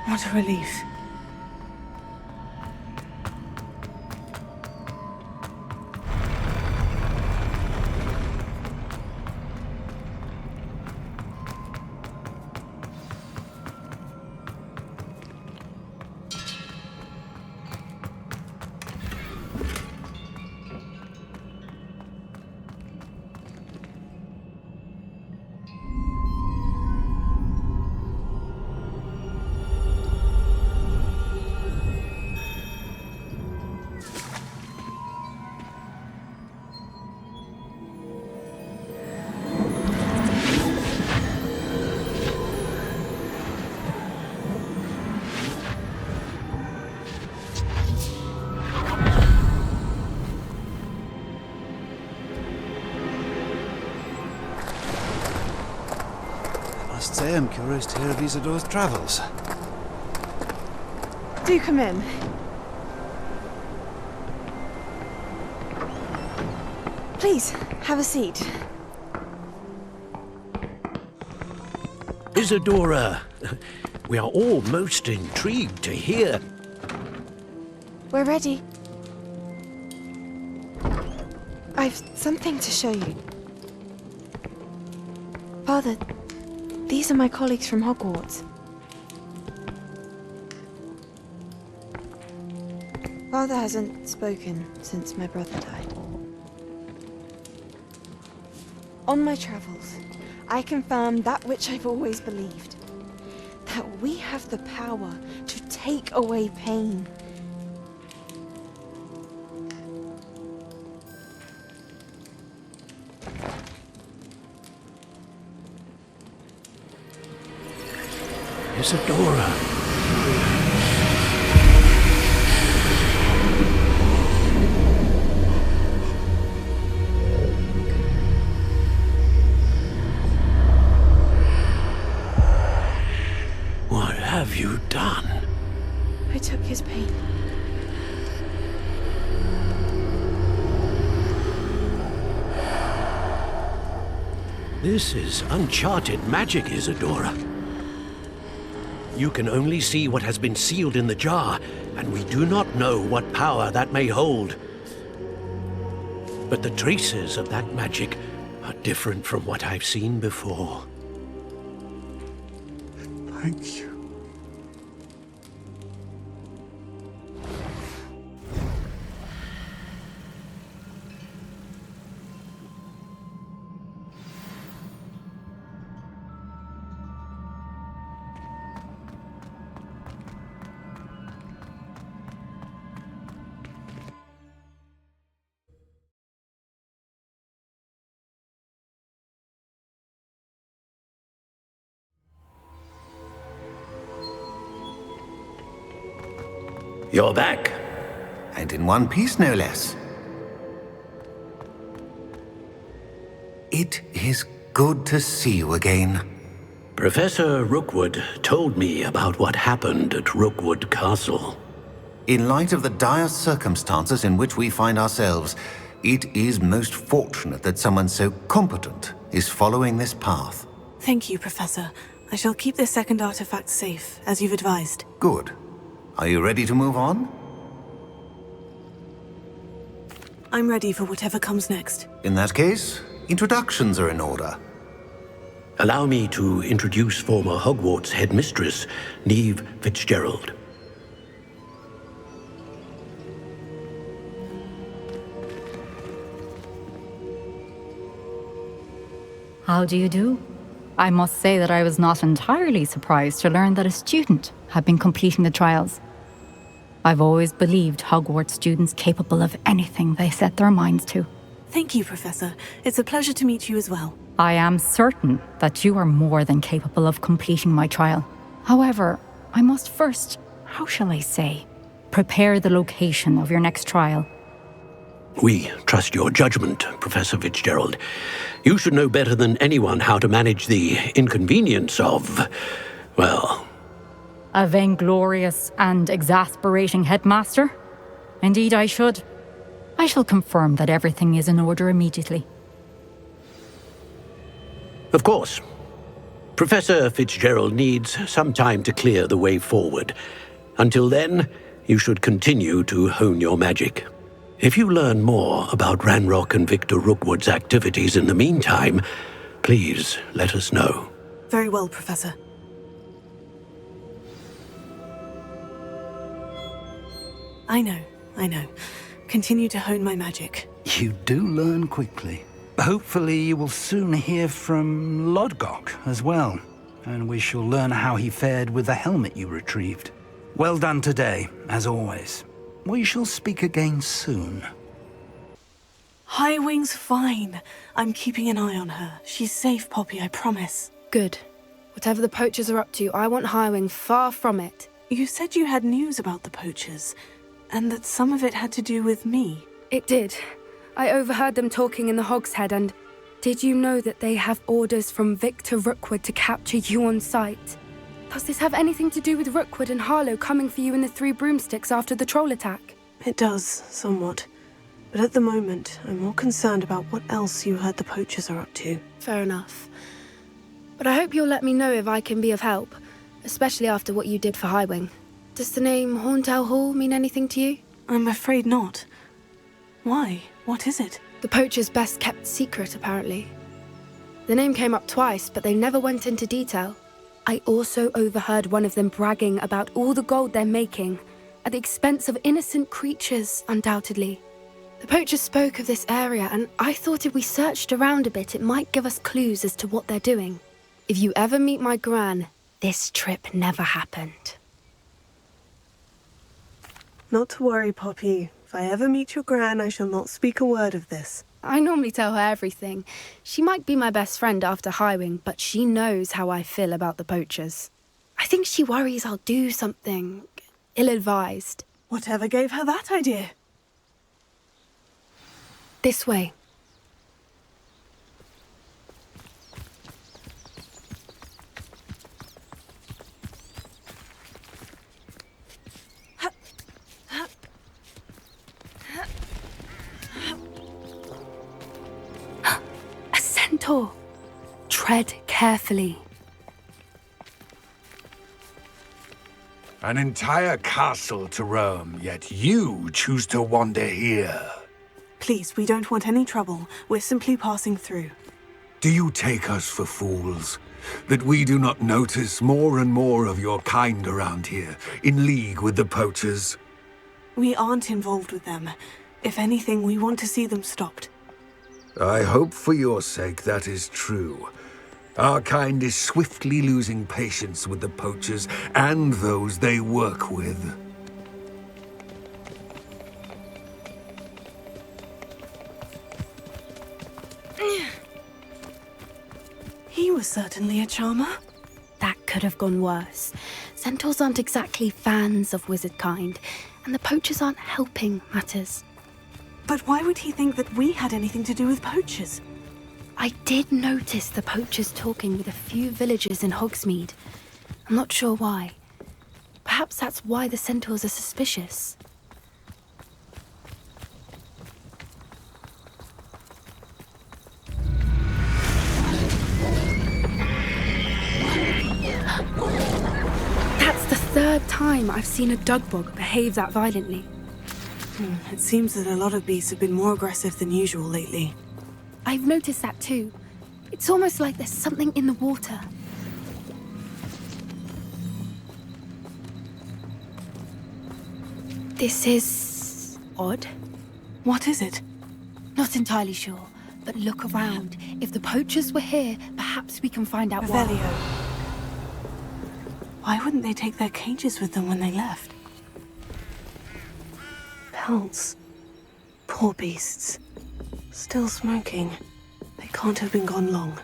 What a relief. I must say I'm curious to hear of Isadore's travels. Do come in. Please, have a seat. Isadora, we are all most intrigued to hear. We're ready. I've something to show you. Father, these are my colleagues from Hogwarts. Father hasn't spoken since my brother died. On my travels, I confirmed that which I've always believed. That we have the power to take away pain. Isadora. What have you done? I took his pain. This is uncharted magic, Isadora. You can only see what has been sealed in the jar, and we do not know what power that may hold. But the traces of that magic are different from what I've seen before. Thank you. You're back. And in one piece, no less. It is good to see you again. Professor Rookwood told me about what happened at Rookwood Castle. In light of the dire circumstances in which we find ourselves, It is most fortunate that someone so competent is following this path. Thank you, Professor. I shall keep this second artifact safe, as you've advised. Good. Are you ready to move on? I'm ready for whatever comes next. In that case, introductions are in order. Allow me to introduce former Hogwarts headmistress, Neve Fitzgerald. How do you do? I must say that I was not entirely surprised to learn that a student had been completing the trials. I've always believed Hogwarts students capable of anything they set their minds to. Thank you, Professor. It's a pleasure to meet you as well. I am certain that you are more than capable of completing my trial. However, I must first, how shall I say, prepare the location of your next trial. We trust your judgment, Professor Fitzgerald. You should know better than anyone how to manage the inconvenience of, well... A vainglorious and exasperating headmaster? Indeed I should. I shall confirm that everything is in order immediately. Of course. Professor Fitzgerald needs some time to clear the way forward. Until then, you should continue to hone your magic. If you learn more about Ranrock and Victor Rookwood's activities in the meantime, please let us know. Very well, Professor. I know. Continue to hone my magic. You do learn quickly. Hopefully you will soon hear from Lodgok as well, and we shall learn how he fared with the helmet you retrieved. Well done today, as always. We shall speak again soon. Highwing's fine. I'm keeping an eye on her. She's safe, Poppy, I promise. Good. Whatever the poachers are up to, I want Highwing far from it. You said you had news about the poachers, and that some of it had to do with me. It did. I overheard them talking in the Hogshead, and did you know that they have orders from Victor Rookwood to capture you on sight? Does this have anything to do with Rookwood and Harlow coming for you in the Three Broomsticks after the troll attack? It does, somewhat. But at the moment, I'm more concerned about what else you heard the poachers are up to. Fair enough. But I hope you'll let me know if I can be of help, especially after what you did for Highwing. Does the name Horntail Hall mean anything to you? I'm afraid not. Why? What is it? The poachers' best kept secret, apparently. The name came up twice, but they never went into detail. I also overheard one of them bragging about all the gold they're making, at the expense of innocent creatures, undoubtedly. The poachers spoke of this area, and I thought if we searched around a bit, it might give us clues as to what they're doing. If you ever meet my gran, this trip never happened. Not to worry, Poppy. If I ever meet your gran, I shall not speak a word of this. I normally tell her everything. She might be my best friend after Highwing, but she knows how I feel about the poachers. I think she worries I'll do something ill-advised. Whatever gave her that idea? This way. A centaur. Tread carefully. An entire castle to roam, yet you choose to wander here. Please, we don't want any trouble. We're simply passing through. Do you take us for fools? That we do not notice more and more of your kind around here, in league with the poachers? We aren't involved with them. If anything, we want to see them stopped. I hope for your sake that is true. Our kind is swiftly losing patience with the poachers and those they work with. He was certainly a charmer. That could have gone worse. Centaurs aren't exactly fans of wizard kind, and the poachers aren't helping matters. But why would he think that we had anything to do with poachers? I did notice the poachers talking with a few villagers in Hogsmeade. I'm not sure why. Perhaps that's why the centaurs are suspicious. time I've seen a dugbog behave that violently. It seems that a lot of beasts have been more aggressive than usual lately. I've noticed that too. It's almost like there's something in the water. This is odd. What is it? Not entirely sure, but look around. If the poachers were here, perhaps we can find out why. Revelio. Why wouldn't they take their cages with them when they left? Pelts. Poor beasts. Still smoking. They can't have been gone long.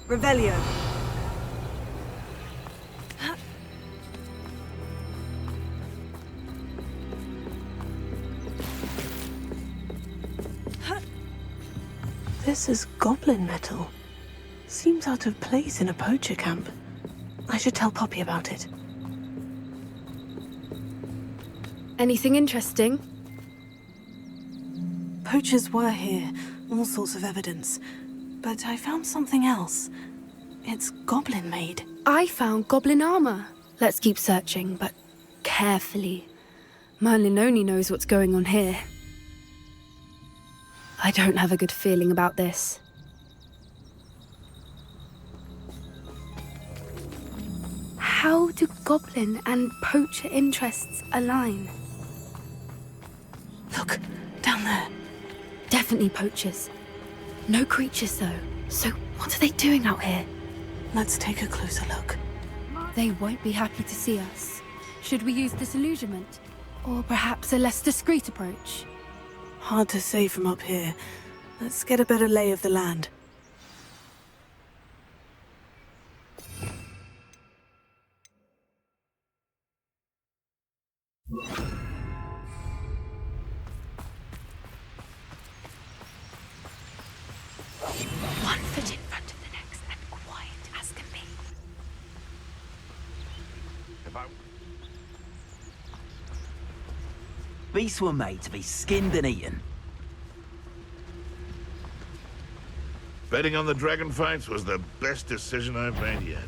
Revelio. This is goblin metal. Seems out of place in a poacher camp. I should tell Poppy about it. Anything interesting? Poachers were here, all sorts of evidence. But I found something else. It's goblin-made. I found goblin armor. Let's keep searching, but carefully. Merlin only knows what's going on here. I don't have a good feeling about this. How do goblin and poacher interests align? Look, down there. Definitely poachers. No creatures, though. So what are they doing out here? Let's take a closer look. They won't be happy to see us. Should we use disillusionment? Or perhaps a less discreet approach? Hard to say from up here. Let's get a better lay of the land. One foot in front of the next and quiet as can be. Beasts were made to be skinned and eaten. Betting on the dragon fights was the best decision I've made yet.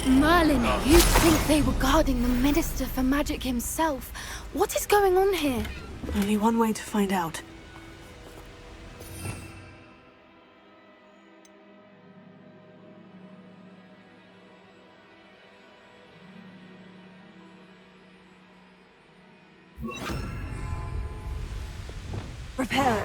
Merlin, you'd think they were guarding the Minister for Magic himself. What is going on here? Only one way to find out. Repair.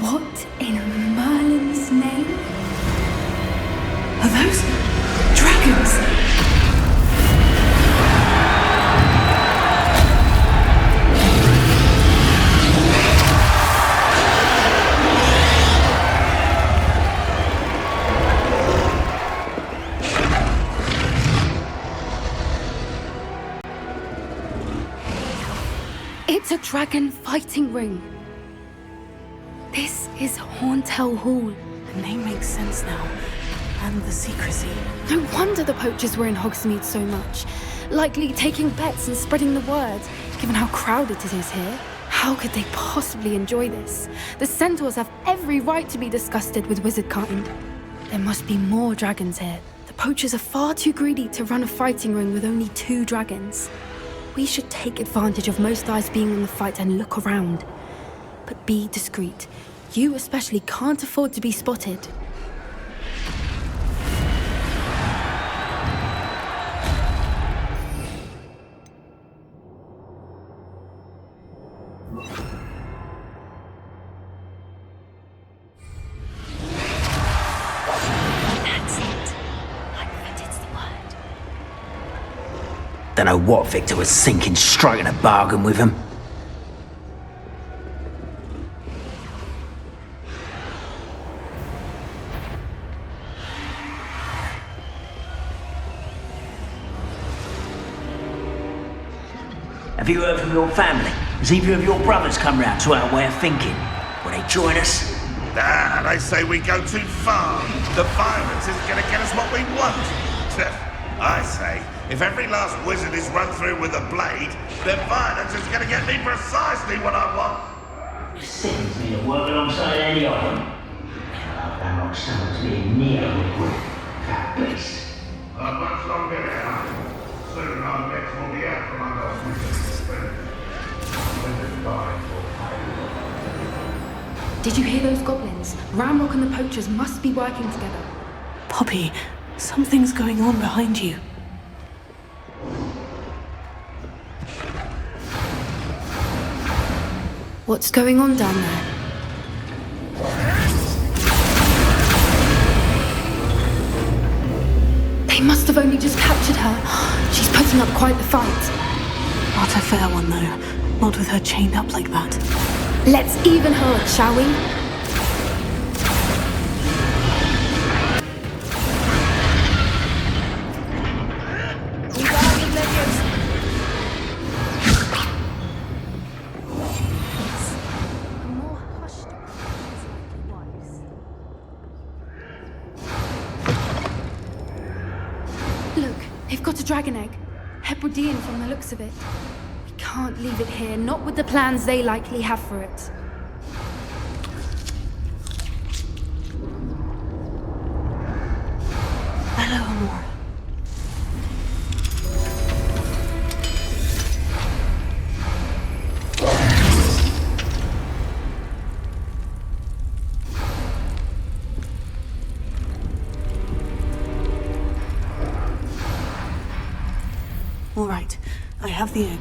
What in Merlin's name? Are those dragons? It's a dragon fighting ring. This is Horntail Hall. The name makes sense now. And the secrecy. No wonder the poachers were in Hogsmeade so much. Likely taking bets and spreading the word, given how crowded it is here. How could they possibly enjoy this? The centaurs have every right to be disgusted with wizardkind. There must be more dragons here. The poachers are far too greedy to run a fighting ring with only 2 dragons. We should take advantage of most eyes being on the fight and look around. But be discreet. You especially can't afford to be spotted. Don't know what Victor was thinking, striking a bargain with him. Have you heard from your family? Has either of your brothers come round to our way of thinking? Will they join us? Nah, they say we go too far. The violence isn't going to get us what we want. I say, if every last wizard is run through with a blade, then violence is going to get me precisely what I want. It sends me to work alongside any of them. I want someone to be near Rookwood. That beast. Not much longer now. Soon our necks will be out from under us. Did you hear those goblins? Ramrock and the poachers must be working together. Poppy, something's going on behind you. What's going on down there? They must have only just captured her. She's putting up quite the fight. Not a fair one, though. Not with her chained up like that. Let's even her, shall we? Look, they've got a dragon egg. Hebridean from the looks of it. We can't leave it here, not with the plans they likely have for it. Hello, Amor. All right, I have the egg.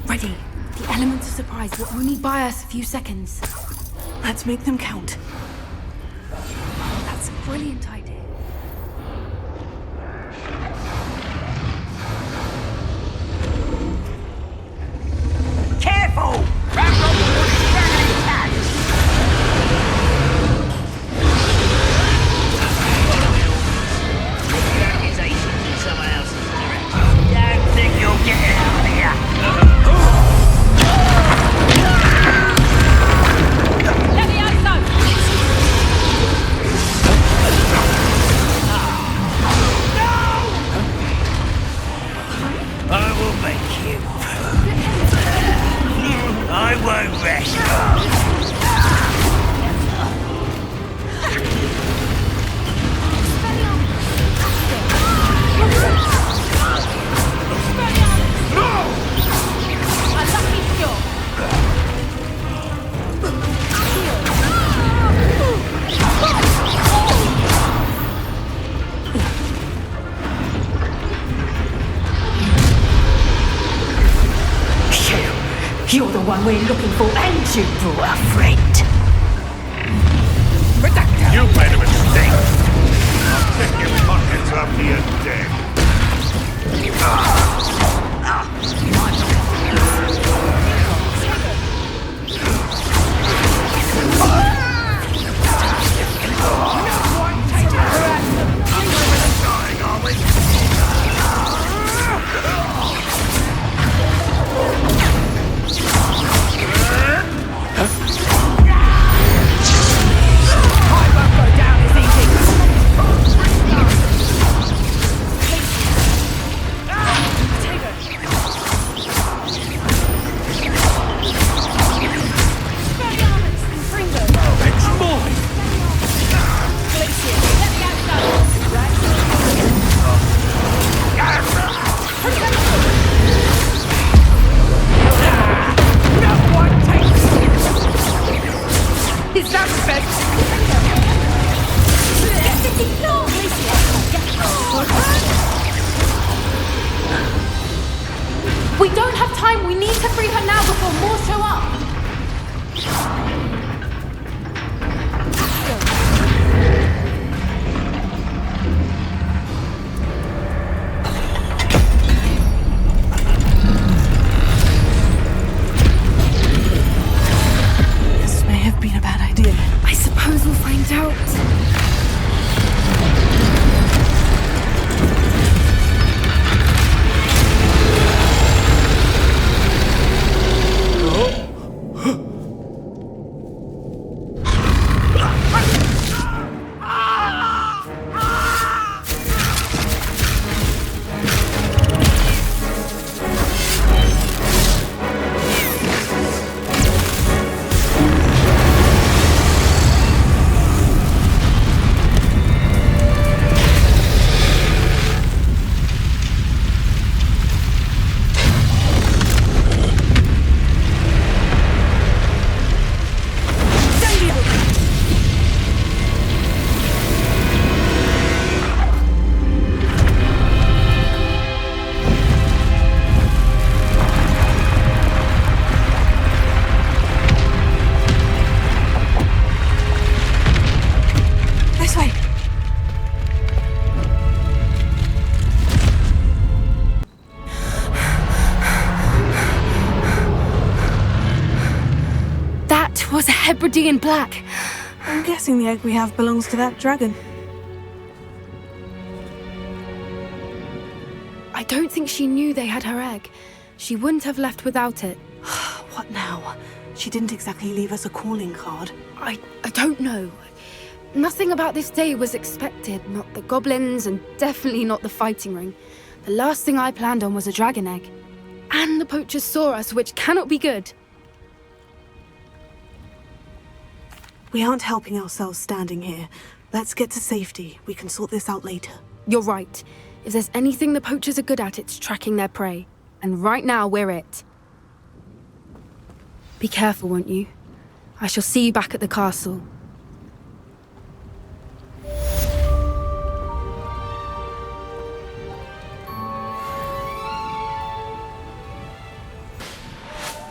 Ready. The element of surprise will only buy us a few seconds. Let's make them count. That's a brilliant idea. Careful! You're the one we're looking for, and you brought a friend. You made a mistake. I'll pick your pockets after you're dead. Dying, are we? We need to free her now before more show up! This may have been a bad idea. I suppose we'll find out. Was a Hebridean black. I'm guessing the egg we have belongs to that dragon. I don't think she knew they had her egg. She wouldn't have left without it. What now? She didn't exactly leave us a calling card. I don't know. Nothing about this day was expected. Not the goblins, and definitely not the fighting ring. The last thing I planned on was a dragon egg. And the poachers saw us, which cannot be good. We aren't helping ourselves standing here. Let's get to safety. We can sort this out later. You're right. If there's anything the poachers are good at, it's tracking their prey. And right now, we're it. Be careful, won't you? I shall see you back at the castle.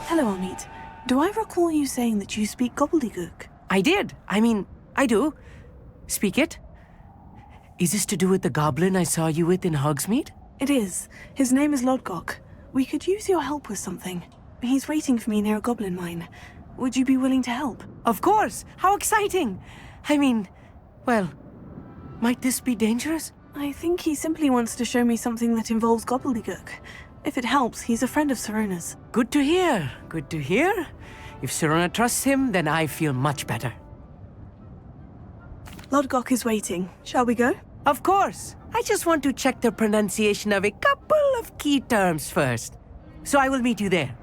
Hello, Amit. Do I recall you saying that you speak gobbledygook? I did. I do. Speak it. Is this to do with the goblin I saw you with in Hogsmeade? It is. His name is Lodgok. We could use your help with something. He's waiting for me near a goblin mine. Would you be willing to help? Of course! How exciting! Well, might this be dangerous? I think he simply wants to show me something that involves gobbledygook. If it helps, he's a friend of Sirona's. Good to hear. Good to hear. If Sirona trusts him, then I feel much better. Lodgok is waiting. Shall we go? Of course. I just want to check the pronunciation of a couple of key terms first. So I will meet you there.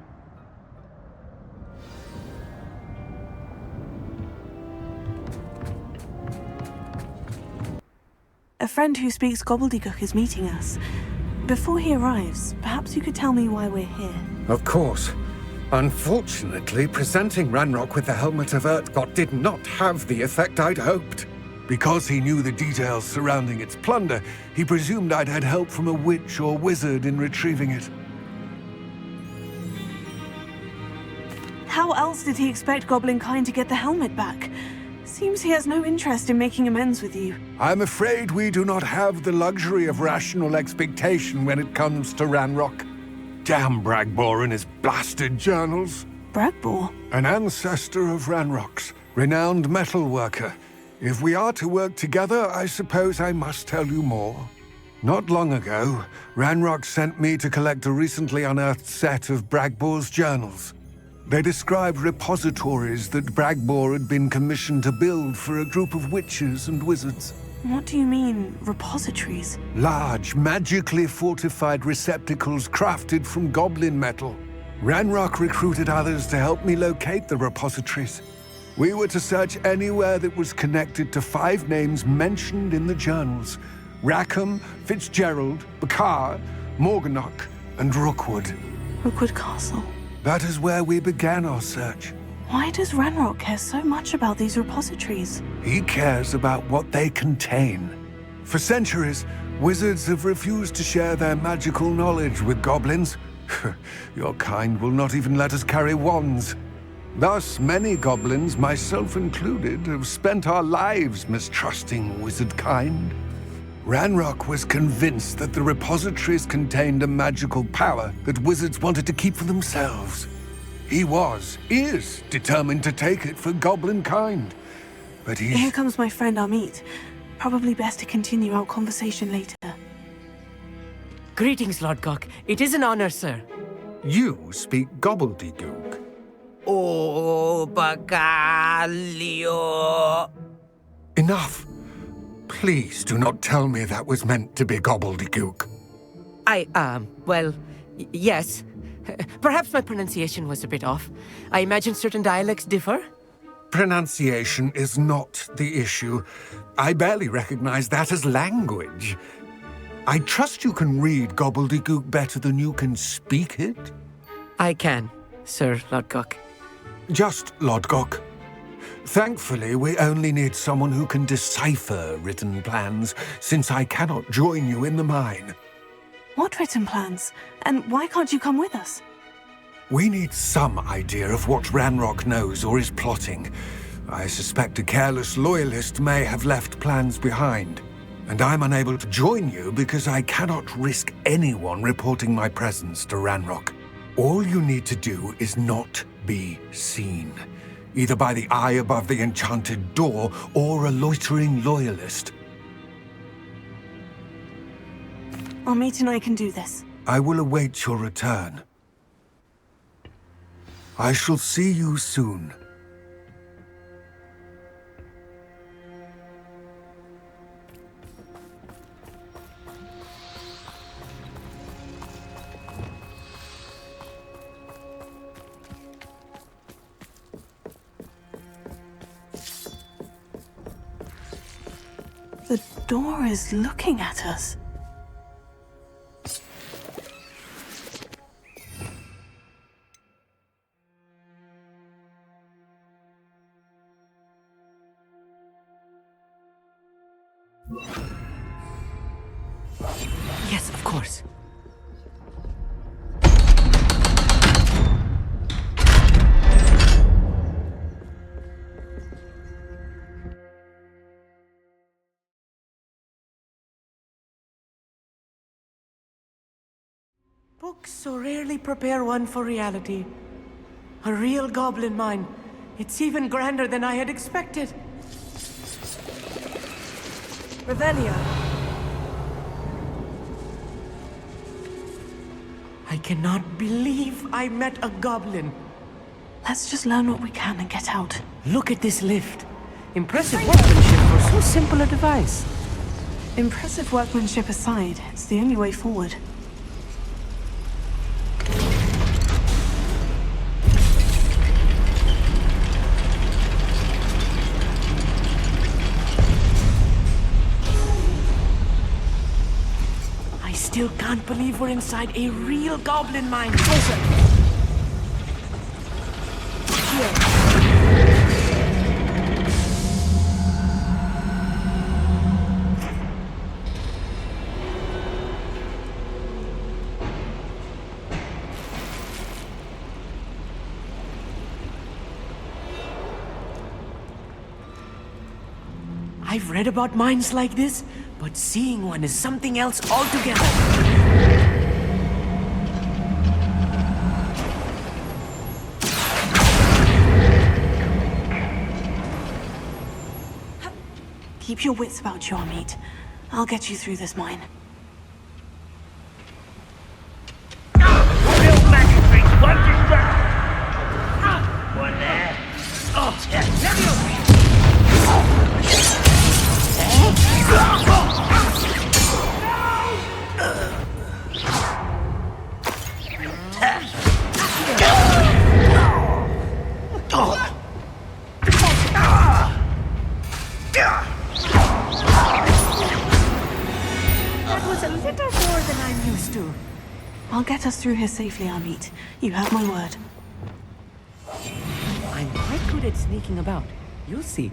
A friend who speaks gobbledygook is meeting us. Before he arrives, perhaps you could tell me why we're here. Of course. Unfortunately, presenting Ranrock with the Helmet of Urtkot did not have the effect I'd hoped. Because he knew the details surrounding its plunder, he presumed I'd had help from a witch or wizard in retrieving it. How else did he expect Goblinkind to get the helmet back? Seems he has no interest in making amends with you. I'm afraid we do not have the luxury of rational expectation when it comes to Ranrock. Damn Bragbor and his blasted journals. Bragbor? An ancestor of Ranrock's, renowned metal worker. If we are to work together, I suppose I must tell you more. Not long ago, Ranrock sent me to collect a recently unearthed set of Bragbor's journals. They described repositories that Bragbor had been commissioned to build for a group of witches and wizards. What do you mean, repositories? Large, magically fortified receptacles crafted from goblin metal. Ranrock recruited others to help me locate the repositories. We were to search anywhere that was connected to 5 names mentioned in the journals: Rackham, Fitzgerald, Bakar, Morganach, and Rookwood. Rookwood Castle. That is where we began our search. Why does Ranrock care so much about these repositories? He cares about what they contain. For centuries, wizards have refused to share their magical knowledge with goblins. Your kind will not even let us carry wands. Thus, many goblins, myself included, have spent our lives mistrusting wizard kind. Ranrock was convinced that the repositories contained a magical power that wizards wanted to keep for themselves. He is determined to take it for goblin kind. But Here comes my friend Amit. Probably best to continue our conversation later. Greetings, Lord Cock. It is an honor, sir. You speak gobbledygook. Oh, Bacalio. Enough. Please do not tell me that was meant to be gobbledygook. Yes. Perhaps my pronunciation was a bit off. I imagine certain dialects differ. Pronunciation is not the issue. I barely recognize that as language. I trust you can read gobbledygook better than you can speak it? I can, Sir Lodgok. Just Lodgok. Thankfully, we only need someone who can decipher written plans, since I cannot join you in the mine. What written plans? And why can't you come with us? We need some idea of what Ranrock knows or is plotting. I suspect a careless loyalist may have left plans behind. And I'm unable to join you because I cannot risk anyone reporting my presence to Ranrock. All you need to do is not be seen, either by the eye above the enchanted door or a loitering loyalist. Amit and I can do this. I will await your return. I shall see you soon. The door is looking at us. Yes, of course. Books so rarely prepare one for reality. A real goblin mine. It's even grander than I had expected. Revelio. I cannot believe I met a goblin. Let's just learn what we can and get out. Look at this lift. Impressive workmanship for so simple a device. Impressive workmanship aside, it's the only way forward. I still can't believe we're inside a real goblin mine. Closer. Here. I've read about mines like this, but seeing one is something else altogether. Keep your wits about you, Amit. I'll get you through this mine. One there. Oh, That was a little more than I'm used to. I'll get us through here safely, Amit. You have my word. I'm quite good at sneaking about. You'll see.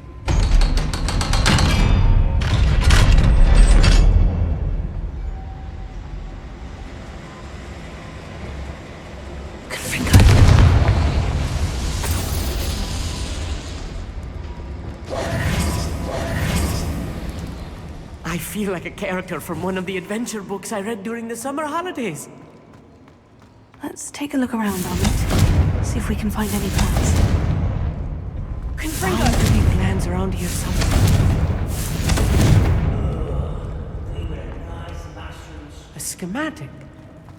I feel like a character from one of the adventure books I read during the summer holidays. Let's take a look around, Armit. See if we can find any plans. Bound to be plans around here somewhere. A schematic.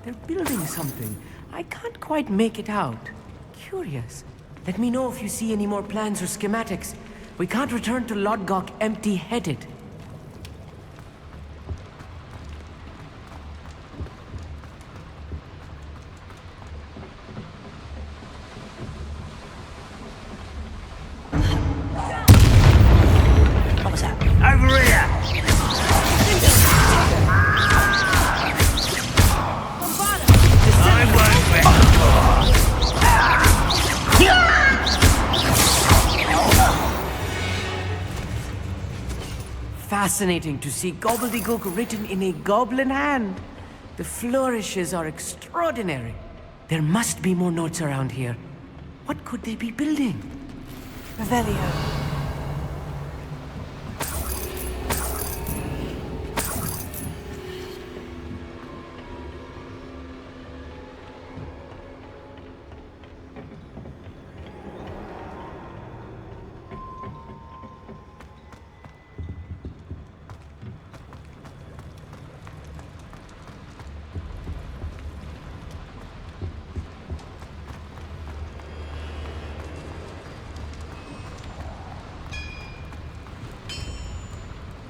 They're building something. I can't quite make it out. Curious. Let me know if you see any more plans or schematics. We can't return to Lodgok empty-headed. What was that? Over here! Fascinating to see gobbledygook written in a goblin hand. The flourishes are extraordinary. There must be more notes around here. What could they be building? Revelio.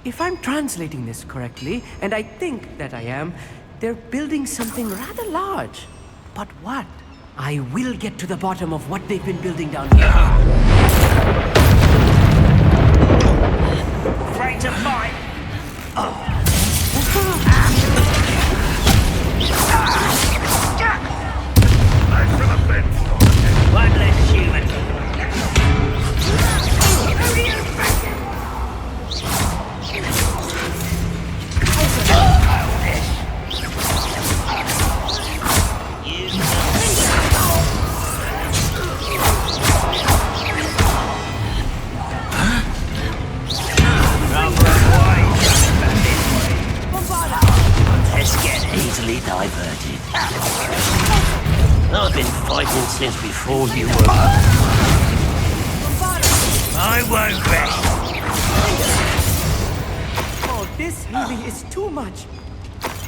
If I'm translating this correctly, and I think that I am, they're building something rather large. But what? I will get to the bottom of what they've been building down here. Afraid to fight? One less human. Diverted. I've been fighting since before you were. I won't rest. Oh, this really is too much.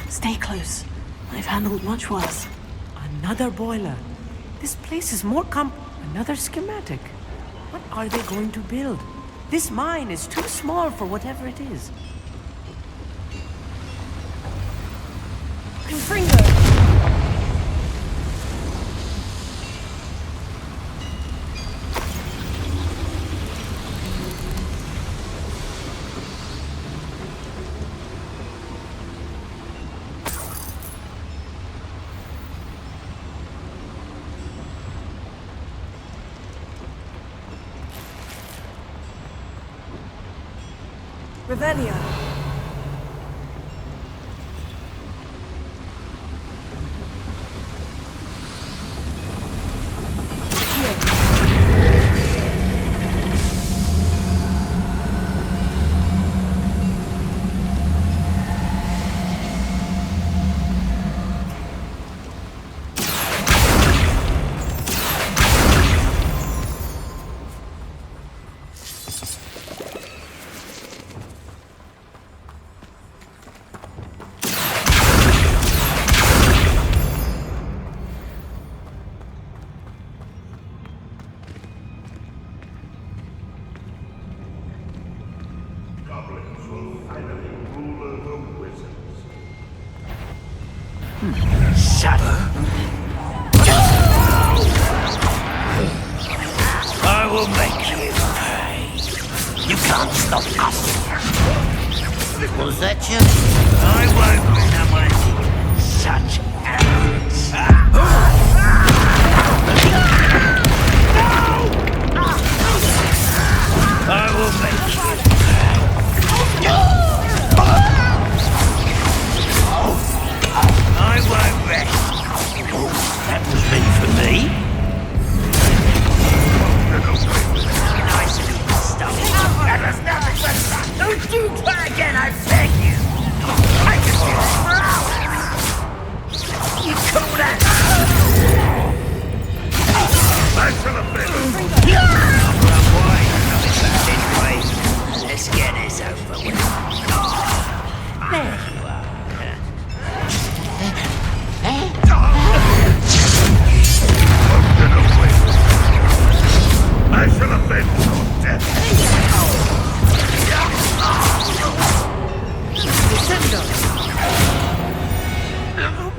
Stay close. I've handled much worse. Another boiler. This place is more Another schematic. What are they going to build? This mine is too small for whatever it is. Confringo! Revelio. Shut up. I will make you pay. You can't stop us. Was that you? I won't remember such arrogance. I will make you pay. I won't rest. That was meant for me. Nice of you to stop. That was nothing but fun. Don't do that again, I beg you.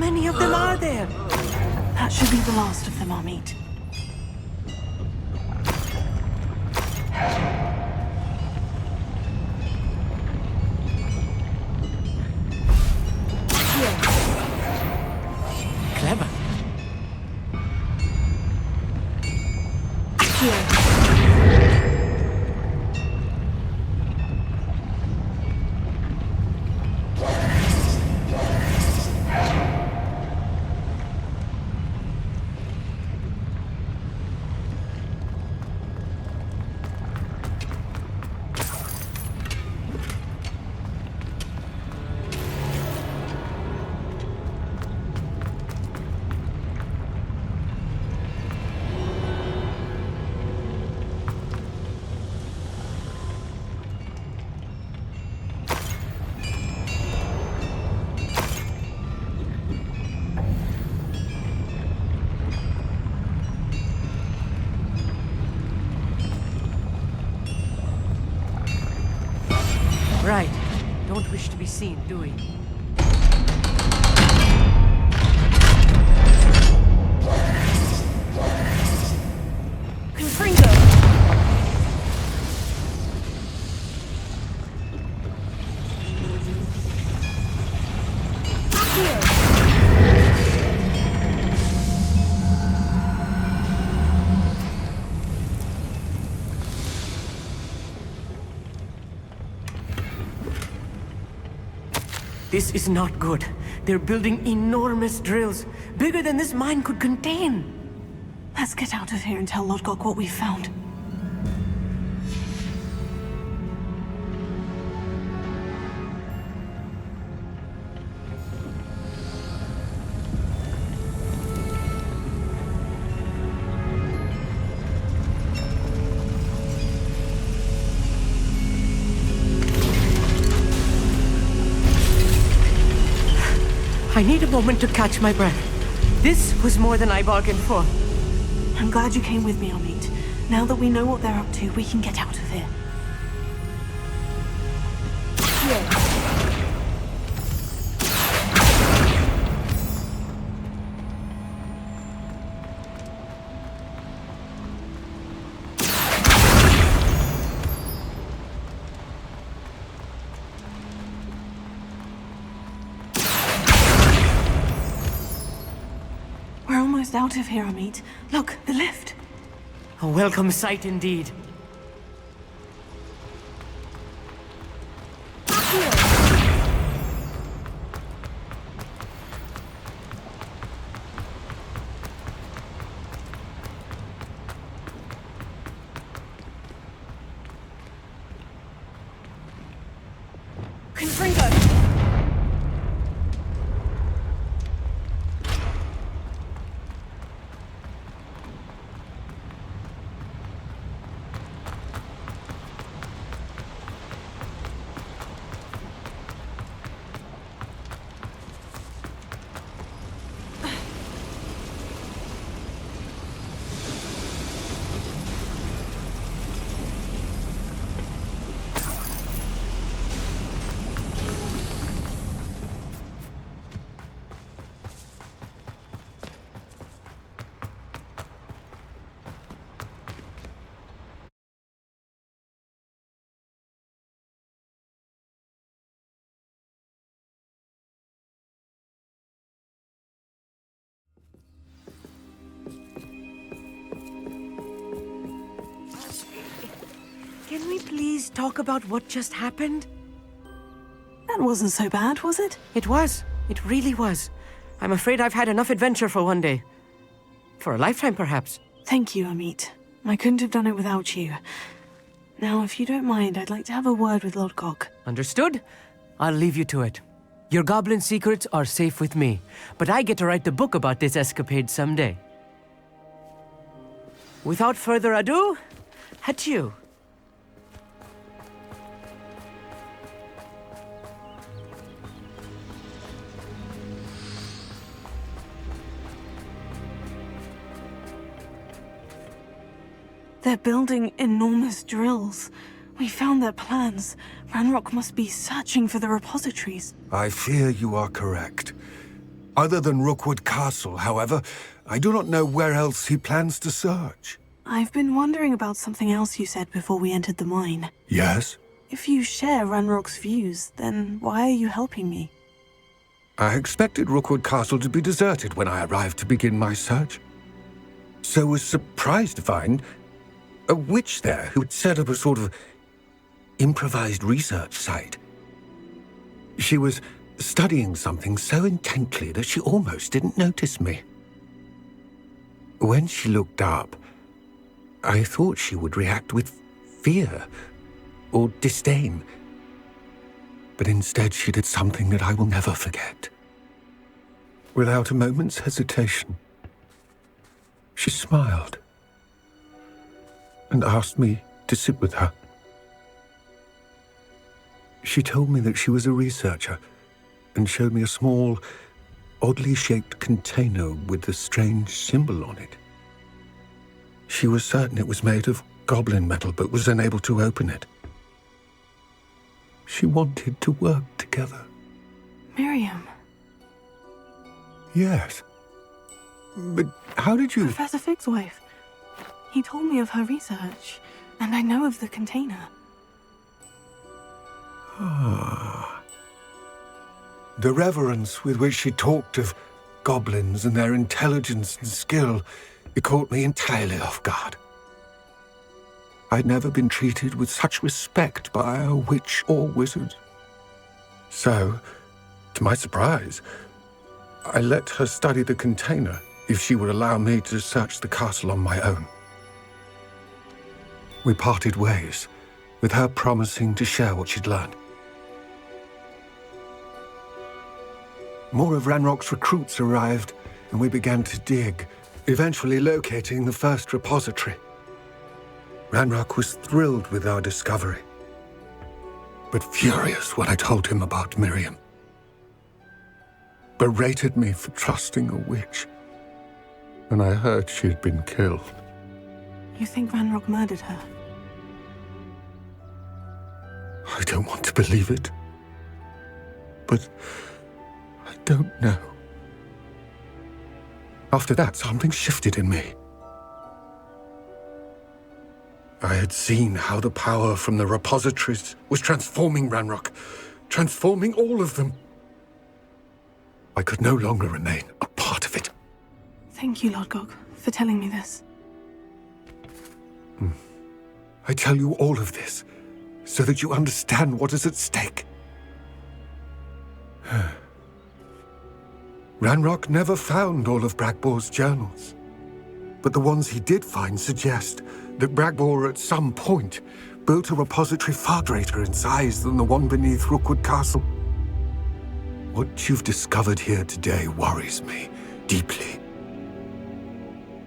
many of them are there? That should be the last of them, Amit. Clever. Right. Don't wish to be seen, do we? Confringo! This is not good. They're building enormous drills, bigger than this mine could contain. Let's get out of here and tell Lodgok what we found. I need a moment to catch my breath. This was more than I bargained for. I'm glad you came with me, Amit. Now that we know what they're up to, we can get out of here. We're almost out of here, Amit. Look, the lift. A welcome sight indeed. Confringo! Can we please talk about what just happened? That wasn't so bad, was it? It was. It really was. I'm afraid I've had enough adventure for one day. For a lifetime, perhaps. Thank you, Amit. I couldn't have done it without you. Now, if you don't mind, I'd like to have a word with Lodgok. Understood? I'll leave you to it. Your goblin secrets are safe with me, but I get to write the book about this escapade someday. Without further ado, adieu. They're building enormous drills. We found their plans. Ranrock must be searching for the repositories. I fear you are correct. Other than Rookwood Castle, however, I do not know where else he plans to search. I've been wondering about something else you said before we entered the mine. Yes? If you share Ranrock's views, then why are you helping me? I expected Rookwood Castle to be deserted when I arrived to begin my search. So was surprised to find a witch there who had set up a sort of improvised research site. She was studying something so intently that she almost didn't notice me. When she looked up, I thought she would react with fear or disdain. But instead she did something that I will never forget. Without a moment's hesitation, she smiled and asked me to sit with her. She told me that she was a researcher and showed me a small, oddly shaped container with a strange symbol on it. She was certain it was made of goblin metal, but was unable to open it. She wanted to work together. Miriam. Yes. But how did you... Professor Fig's wife. He told me of her research, and I know of the container. Ah. The reverence with which she talked of goblins and their intelligence and skill, it caught me entirely off guard. I'd never been treated with such respect by a witch or wizard. So, to my surprise, I let her study the container if she would allow me to search the castle on my own. We parted ways, with her promising to share what she'd learned. More of Ranrock's recruits arrived, and we began to dig, eventually locating the first repository. Ranrock was thrilled with our discovery, but furious when I told him about Miriam. Berated me for trusting a witch, and I heard she had been killed. You think Ranrock murdered her? I don't want to believe it, but I don't know. After that, something shifted in me. I had seen how the power from the repositories was transforming Ranrock, transforming all of them. I could no longer remain a part of it. Thank you, Lord Gog, for telling me this. I tell you all of this so that you understand what is at stake. Ranrock never found all of Bragbor's journals, but the ones he did find suggest that Bragbor at some point built a repository far greater in size than the one beneath Rookwood Castle. What you've discovered here today worries me deeply.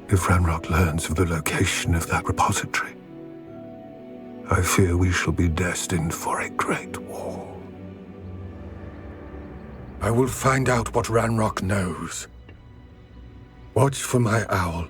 If Ranrock learns of the location of that repository, I fear we shall be destined for a great war. I will find out what Ranrock knows. Watch for my owl